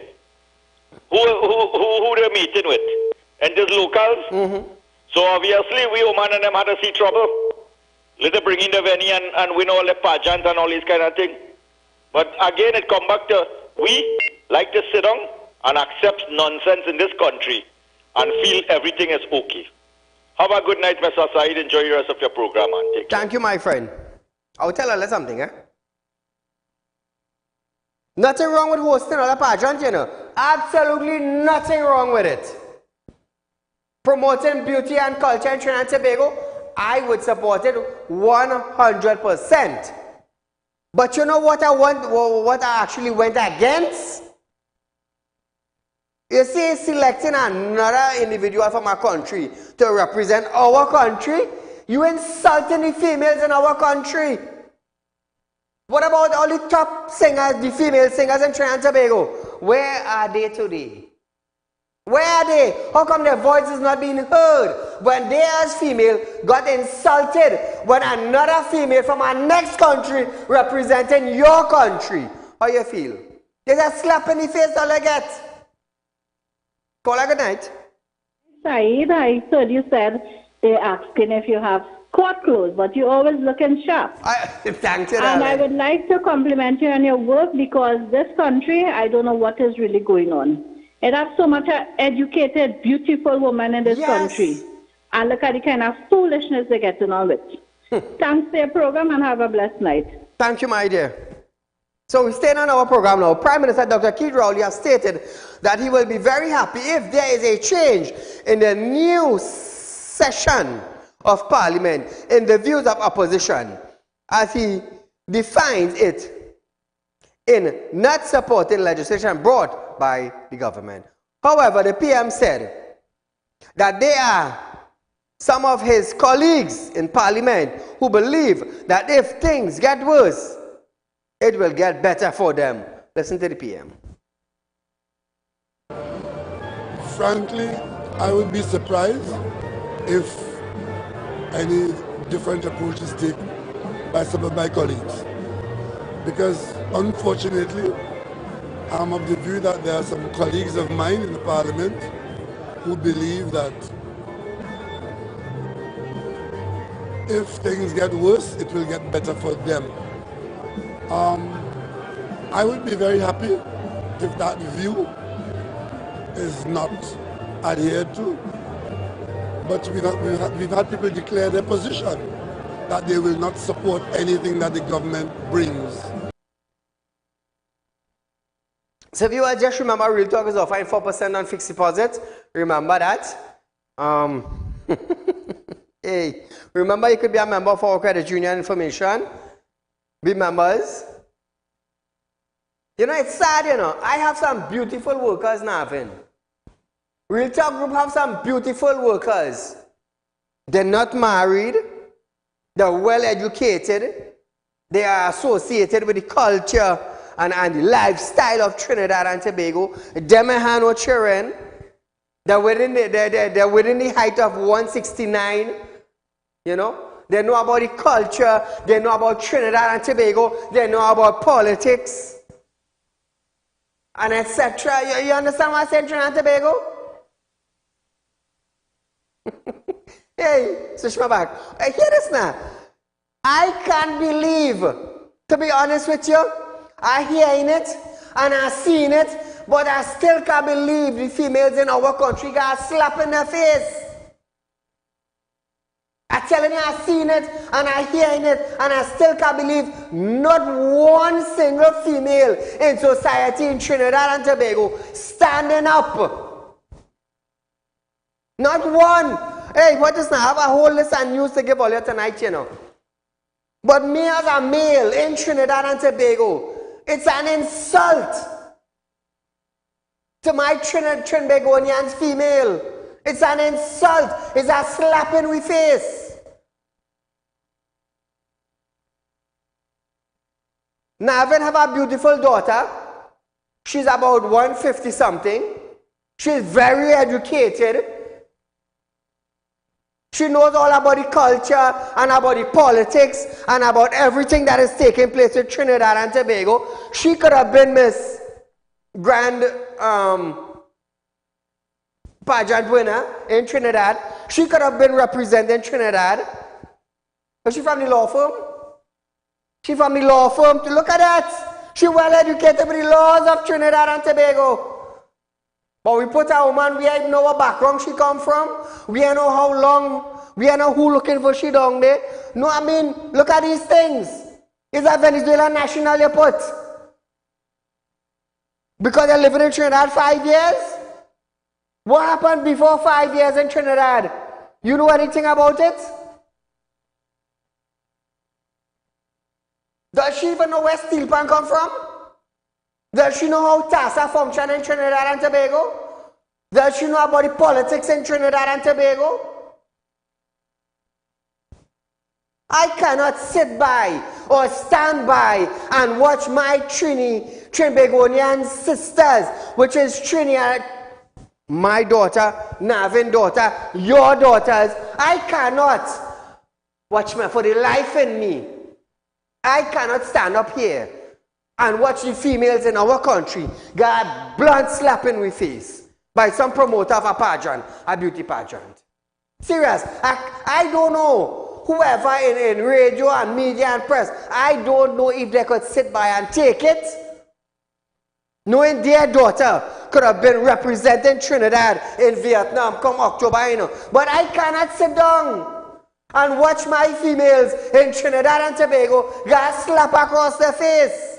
Speaker 9: Who they're meeting with? And these locals? So obviously we women and them had to see trouble. Let them bring in the Veni and win all the pageant and all these kind of thing. But again, it come back to we like to sit down and accept nonsense in this country and feel everything is okay. Have a good night, Mr. Saeed. Enjoy the rest of your program and take care.
Speaker 1: Thank you, my friend. I'll tell her something, Nothing wrong with hosting another pageant, you know. Absolutely nothing wrong with it. Promoting beauty and culture in Trinidad and Tobago, I would support it 100%. But you know what what I actually went against? You see, selecting another individual from our country to represent our country, you insulting the females in our country. What about all the top singers, the female singers in Trinidad and Tobago? Where are they today? Where are they? How come their voice is not being heard? When they as female got insulted when another female from our next country representing your country. How you feel? There's a slap in the face all I get. Call her good night.
Speaker 8: Saeed, I heard you said they're asking if you have court clothes, but you're always looking sharp.
Speaker 1: Thank you,
Speaker 8: and I would like to compliment you on your work because this country, I don't know what is really going on. It has so much educated, beautiful women in this country. And look at the kind of foolishness they're getting on with. Thanks for your program and have a blessed night.
Speaker 1: Thank you, my dear. So we're staying on our program now. Prime Minister Dr. Keith Rowley has stated that he will be very happy if there is a change in the new session of Parliament in the views of opposition, as he defines it in not supporting legislation brought by the government. However, the PM said that there are some of his colleagues in Parliament who believe that if things get worse, it will get better for them. Listen to the PM.
Speaker 10: Frankly, I would be surprised if any different approach is taken by some of my colleagues. Because unfortunately, I'm of the view that there are some colleagues of mine in the Parliament who believe that if things get worse, it will get better for them. I would be very happy if that view is not adhered to. But we've had people declare their position that they will not support anything that the government brings.
Speaker 1: So if you just remember, Real Talk is offering 4% on fixed deposit. Remember that. Hey, remember you could be a member for our credit union information. Be members. You know, it's sad, you know. I have some beautiful workers now, Vin. Real Talk Group have some beautiful workers. They're not married. They're well educated. They are associated with the culture and the lifestyle of Trinidad and Tobago. Them have no children. They're within the height of 169. You know, they know about the culture, they know about Trinidad and Tobago, they know about politics, and etc. You understand what I said, Trinidad and Tobago? Hey, switch my back. Hear this now. I can't believe, to be honest with you, I hearing it and I seen it, but I still can't believe the females in our country got slapped in their face. I'm telling you, I've seen it and I'm hearing it, and I still can't believe not one single female in society in Trinidad and Tobago standing up. Not one. Hey, what is now? I have a whole list of news to give all you tonight, you know. But me as a male in Trinidad and Tobago, it's an insult to my Trinbagonians female. It's an insult. It's a slap in the face. Navin have a beautiful daughter. She's about 150 something. She's very educated. She knows all about the culture and about the politics and about everything that is taking place in Trinidad and Tobago. She could have been Miss Grand pageant winner in Trinidad. She could have been representing Trinidad. But she's from the law firm. She's from the law firm. Look at that. She's well educated with the laws of Trinidad and Tobago. But we put a woman, we don't know what background she come from. We don't know how long, we don't know who looking for she down there. No, I mean, look at these things. Is a Venezuelan national you put? Because they're living in Trinidad 5 years? What happened before 5 years in Trinidad? You know anything about it? Does she even know where steel pan come from? Does she know how TASA function in Trinidad and Tobago? Does she know about the politics in Trinidad and Tobago? I cannot sit by or stand by and watch my Trinbagonian sisters, which is Trinidad, my daughter, Navin daughter, your daughters. I cannot watch me for the life in me. I cannot stand up here and watch the females in our country get blunt slap in the face by some promoter of a pageant, a beauty pageant. Serious. I don't know. Whoever in radio and media and press, I don't know if they could sit by and take it, knowing their daughter could have been representing Trinidad in Vietnam come October, you know. But I cannot sit down and watch my females in Trinidad and Tobago get slap across their face.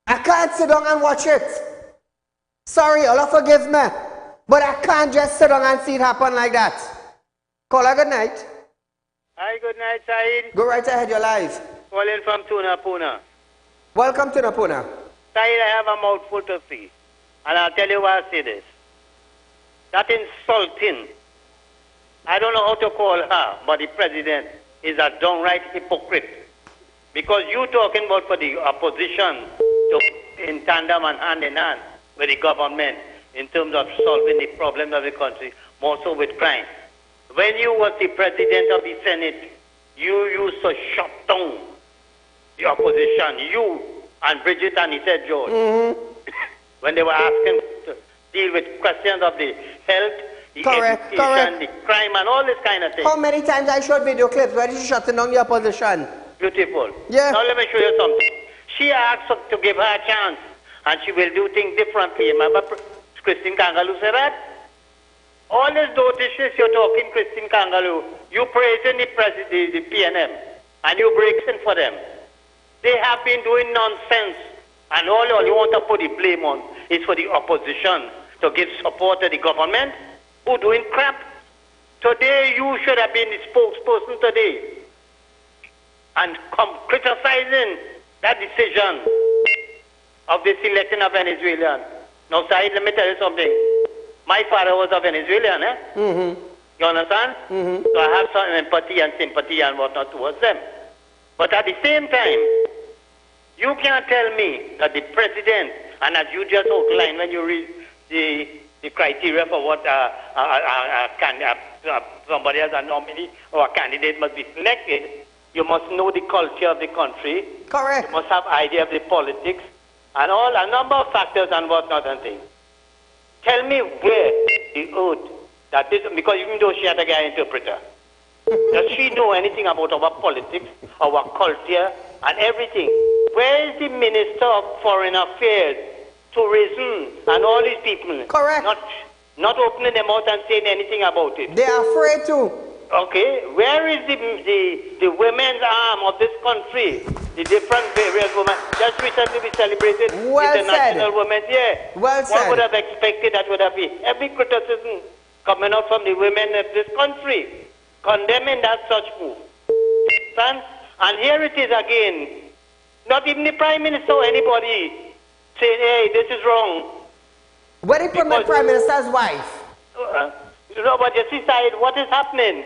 Speaker 1: I can't sit down and watch it. Sorry, Allah forgive me. But I can't just sit down and see it happen like that. Caller, good night.
Speaker 11: Hi, good night, Saeed.
Speaker 1: Go right ahead, you're live.
Speaker 11: Calling from Tuna Puna.
Speaker 1: Welcome to Napuna.
Speaker 11: Saeed, I have a mouthful to say. And I'll tell you why I say this. That insulting, I don't know how to call her, but the president is a downright hypocrite. Because you talking about for the opposition to in tandem and hand in hand with the government in terms of solving the problems of the country, more so with crime. When you was the president of the Senate, you used to shut down the opposition, you and Bridget and he said George, when they were asking to deal with questions of the health, the education, the crime and all this kind of thing.
Speaker 1: How many times I showed video clips where she's shutting down the opposition?
Speaker 11: Beautiful.
Speaker 1: Yeah.
Speaker 11: Now let me show you something. She asked to give her a chance and she will do things differently. Remember Christine Kangaloo said that? All these notices you're talking, Christine Kangaloo, you praising the president, the PNM, and you breaking for them. They have been doing nonsense And all you want to put the blame on is for the opposition to give support to the government who doing crap. Today, you should have been the spokesperson today and come criticizing that decision of the selection of Venezuelan. Now, Saeed, let me tell you something. My father was a Venezuelan, eh?
Speaker 1: Mm-hmm.
Speaker 11: You understand? Mm-hmm. So I have some empathy and sympathy and whatnot towards them. But at the same time, you can't tell me that the president, and as you just outlined when you read the criteria for what somebody as a nominee or a candidate must be selected, you must know the culture of the country.
Speaker 1: Correct.
Speaker 11: You must have idea of the politics and all a number of factors and whatnot and things. Tell me where the oath that this, because even though she had a guy interpreter, does she know anything about our politics, our culture, and everything? Where is the Minister of Foreign Affairs, Tourism, and all these people?
Speaker 1: Correct.
Speaker 11: Not opening their mouth and saying anything about it.
Speaker 1: They are afraid to.
Speaker 11: Okay, where is the women's arm of this country? The different various women. Just recently we celebrated International Women's Day.
Speaker 1: Well said.
Speaker 11: One would have expected that would have been every criticism coming out from the women of this country, condemning that such move. And here it is again. Not even the Prime Minister or anybody saying, hey, this is wrong.
Speaker 1: What if the Prime Minister's wife?
Speaker 11: But you see, Saeed, what is happening?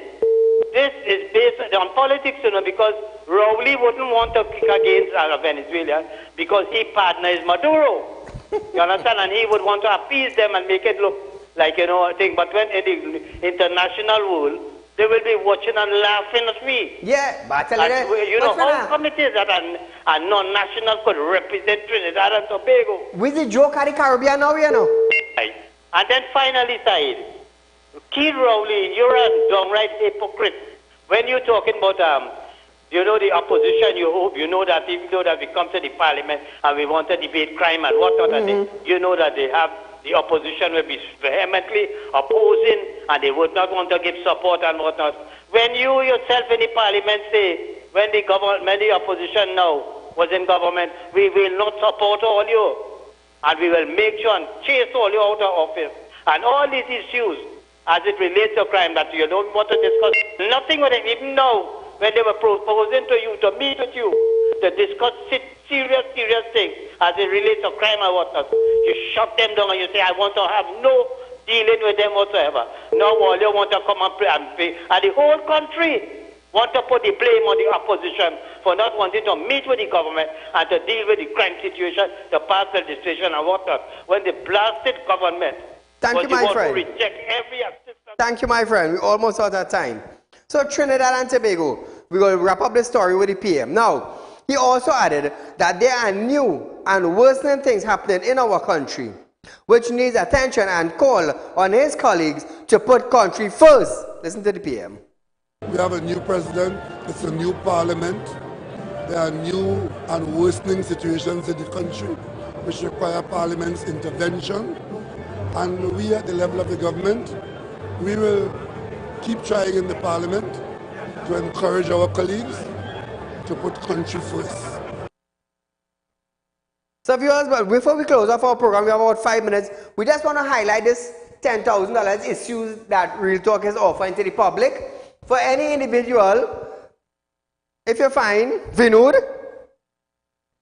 Speaker 11: This is based on politics, because Rowley wouldn't want to kick against Venezuela because he partner is Maduro. You understand? And he would want to appease them and make it look like, a thing. But when in the international world, they will be watching and laughing at me.
Speaker 1: Yeah, but I tell you,
Speaker 11: how come it is that a non-national could represent Trinidad and Tobago?
Speaker 1: With the joke at the Caribbean now,
Speaker 11: Right. And then finally, Saeed, Keith Rowley, you're a downright hypocrite. When you're talking about, the opposition, you know that even though that we come to the parliament and we want to debate crime and whatnot, you know that the opposition will be vehemently opposing and they would not want to give support and whatnot. When you yourself in the parliament say, when the opposition now was in government, we will not support all you and we will make sure and chase all you out of office. And all these issues as it relates to crime that you don't want to discuss, nothing with them, even now when they were proposing to you, to meet with you, to discuss serious things as it relates to crime and whatnot. You shut them down and you say, I want to have no dealing with them whatsoever. Now all you want to come and pay. And the whole country want to put the blame on the opposition for not wanting to meet with the government and to deal with the crime situation, the pass legislation and whatnot. When the blasted government
Speaker 1: Thank you, my friend.
Speaker 11: Reject every assistance.
Speaker 1: Thank you, my friend. We're almost out of time. So Trinidad and Tobago, we're going to wrap up the story with the PM. Now, he also added that there are new and worsening things happening in our country, which needs attention and call on his colleagues to put country first. Listen to the PM.
Speaker 10: We have a new president. It's a new parliament. There are new and worsening situations in the country, which require parliament's intervention. And we at the level of the government, we will keep trying in the parliament to encourage our colleagues to put country first.
Speaker 1: So viewers, but before we close off our program, we have about 5 minutes. We just want to highlight this $10,000 issues that Real Talk is offering to the public. For any individual, if you find Vinod,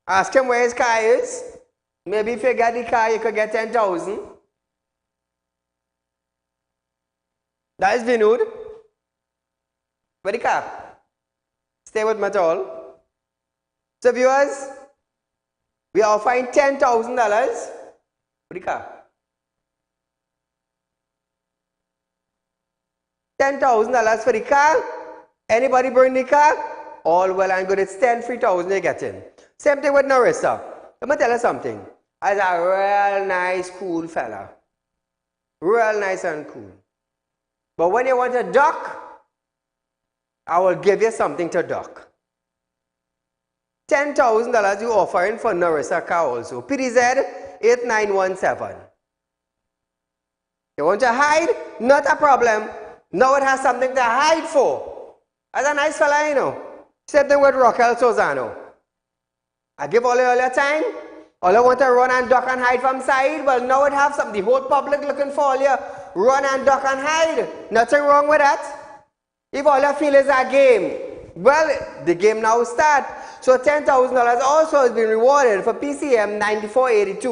Speaker 1: ask him where his car is. Maybe if you get the car, you could get 10,000. That is Vinod. Where the car? Stay with me at all. So viewers, we are offering $10,000 for the car. $10,000 for the car. Anybody bring the car? All well and good. It's 3,000 you're getting. Same thing with Narissa. Let me tell you something. As a real nice, cool fella. Real nice and cool. But when you want to duck, I will give you something to duck. $10,000 you offering for Narissa car also. PDZ 8917. You want to hide? Not a problem. Now it has something to hide for. As a nice fella, Same thing with Raquel Sozano. I give all your time. All I want to run and duck and hide from Saieed. Well, now it have some, the whole public looking for all you. Run and duck and hide. Nothing wrong with that. If all you feel is a game, well, the game now start. So $10,000 also has been rewarded for PCM 9482.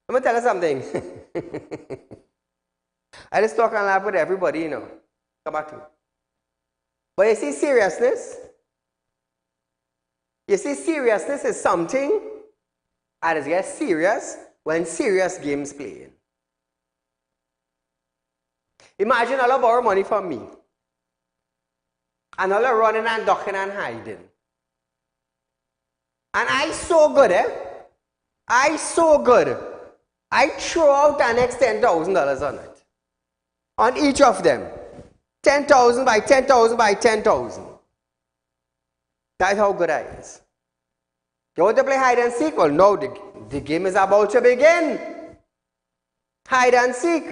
Speaker 1: I'm going to tell you something. I just talk and laugh with everybody, you know. Come back to me. But you see seriousness? You see seriousness is something that is get serious when serious games playing. Imagine all borrow money from me. And all running and ducking and hiding. And I so good, I so good. I throw out the next $10,000 on it. On each of them. 10,000 by 10,000 by 10,000. That's how good I is. You want to play hide and seek? Well, no, the game is about to begin. Hide and seek.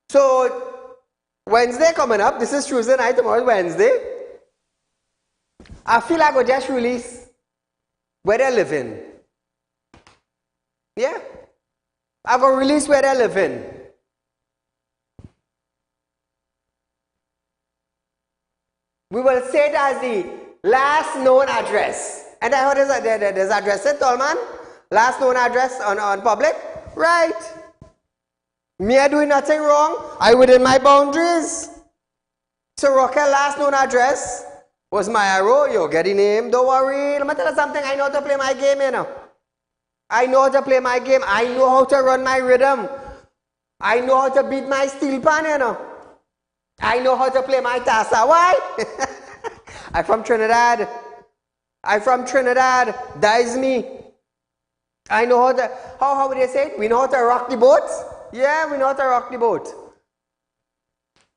Speaker 1: So, Wednesday coming up, this is Tuesday night, tomorrow is Wednesday. I feel like I could just release where they're living. Yeah. I go release where they're living. We will say it as the last known address. And I heard there's address it, Tallman? Last known address on public? Right. Me I doing nothing wrong. I within my boundaries. So Rocket last known address was my arrow. You get the name, don't worry. Let me tell you something, I know how to play my game, you know. I know how to play my game. I know how to run my rhythm. I know how to beat my steel pan, you know. I know how to play my tassa. Why? I'm from Trinidad. I'm from Trinidad. That is me. I know how to, how would they say it? We know how to rock the boat. Yeah, we know how to rock the boat.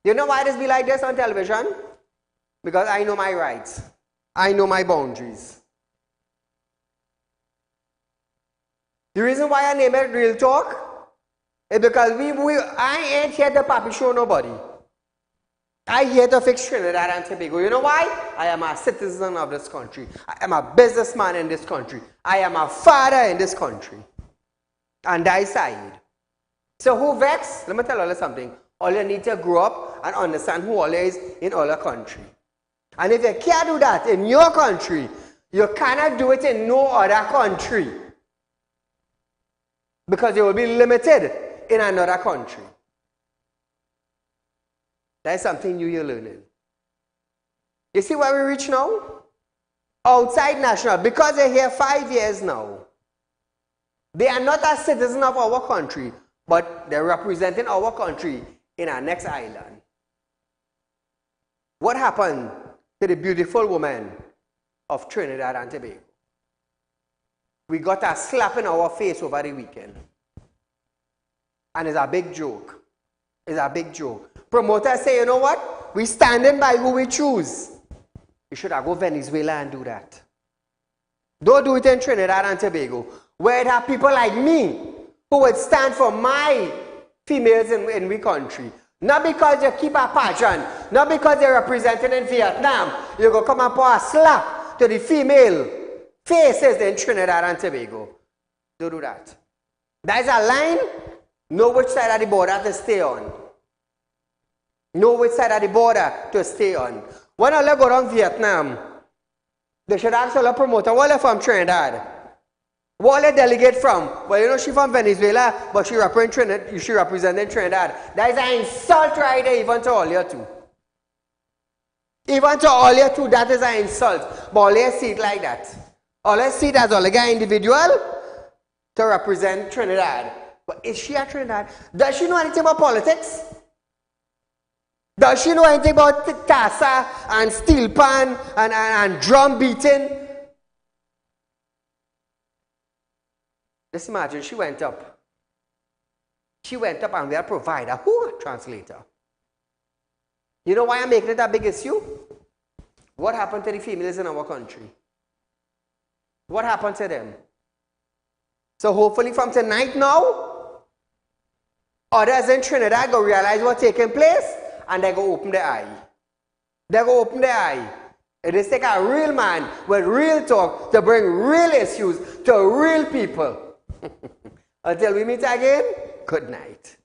Speaker 1: You know why this be like this on television? Because I know my rights. I know my boundaries. The reason why I name it Real Talk is because I ain't here to papi show nobody. I here to fix Trinidad and Tobago. You know why? I am a citizen of this country. I am a businessman in this country. I am a father in this country. And I Saieed. So who vex? Let me tell you something. All you need to grow up and understand who all is in all your country. And if you can't do that in your country, you cannot do it in no other country. Because you will be limited in another country. That's something new you're learning. You see where we reach now? Outside national. Because they're here 5 years now. They are not a citizen of our country, but they're representing our country in our next island. What happened to the beautiful woman of Trinidad and Tobago? We got a slap in our face over the weekend. And it's a big joke. It's a big joke. Promoters say, you know what? We standing by who we choose. You should have go Venezuela and do that. Don't do it in Trinidad and Tobago, where it have people like me who would stand for my females in we country. Not because you keep a pageant, not because you're represented in Vietnam. You go come and pour a slap to the female faces in Trinidad and Tobago. Don't do that. That is a line. Know which side of the border to stay on. Know which side of the border to stay on. When I go down Vietnam, they should ask all the promoter, where are from Trinidad? Where are delegate from? Well, you know, she from Venezuela, but she representing Trinidad. That is an insult right there, even to all you two. Even to all you two, that is an insult. But all you see it like that. All you see it as all the individual to represent Trinidad. But is she at Trinidad? Does she know anything about politics? Does she know anything about tassa and steel pan and drum beating? Just imagine she went up. She went up and we are a provider. Who? A translator. You know why I'm making it a big issue? What happened to the females in our country? What happened to them? So hopefully from tonight now, others in Trinidad go realize what's taking place and they go open their eye. They go open their eye. It is take a real man with real talk to bring real issues to real people. Until we meet again, good night.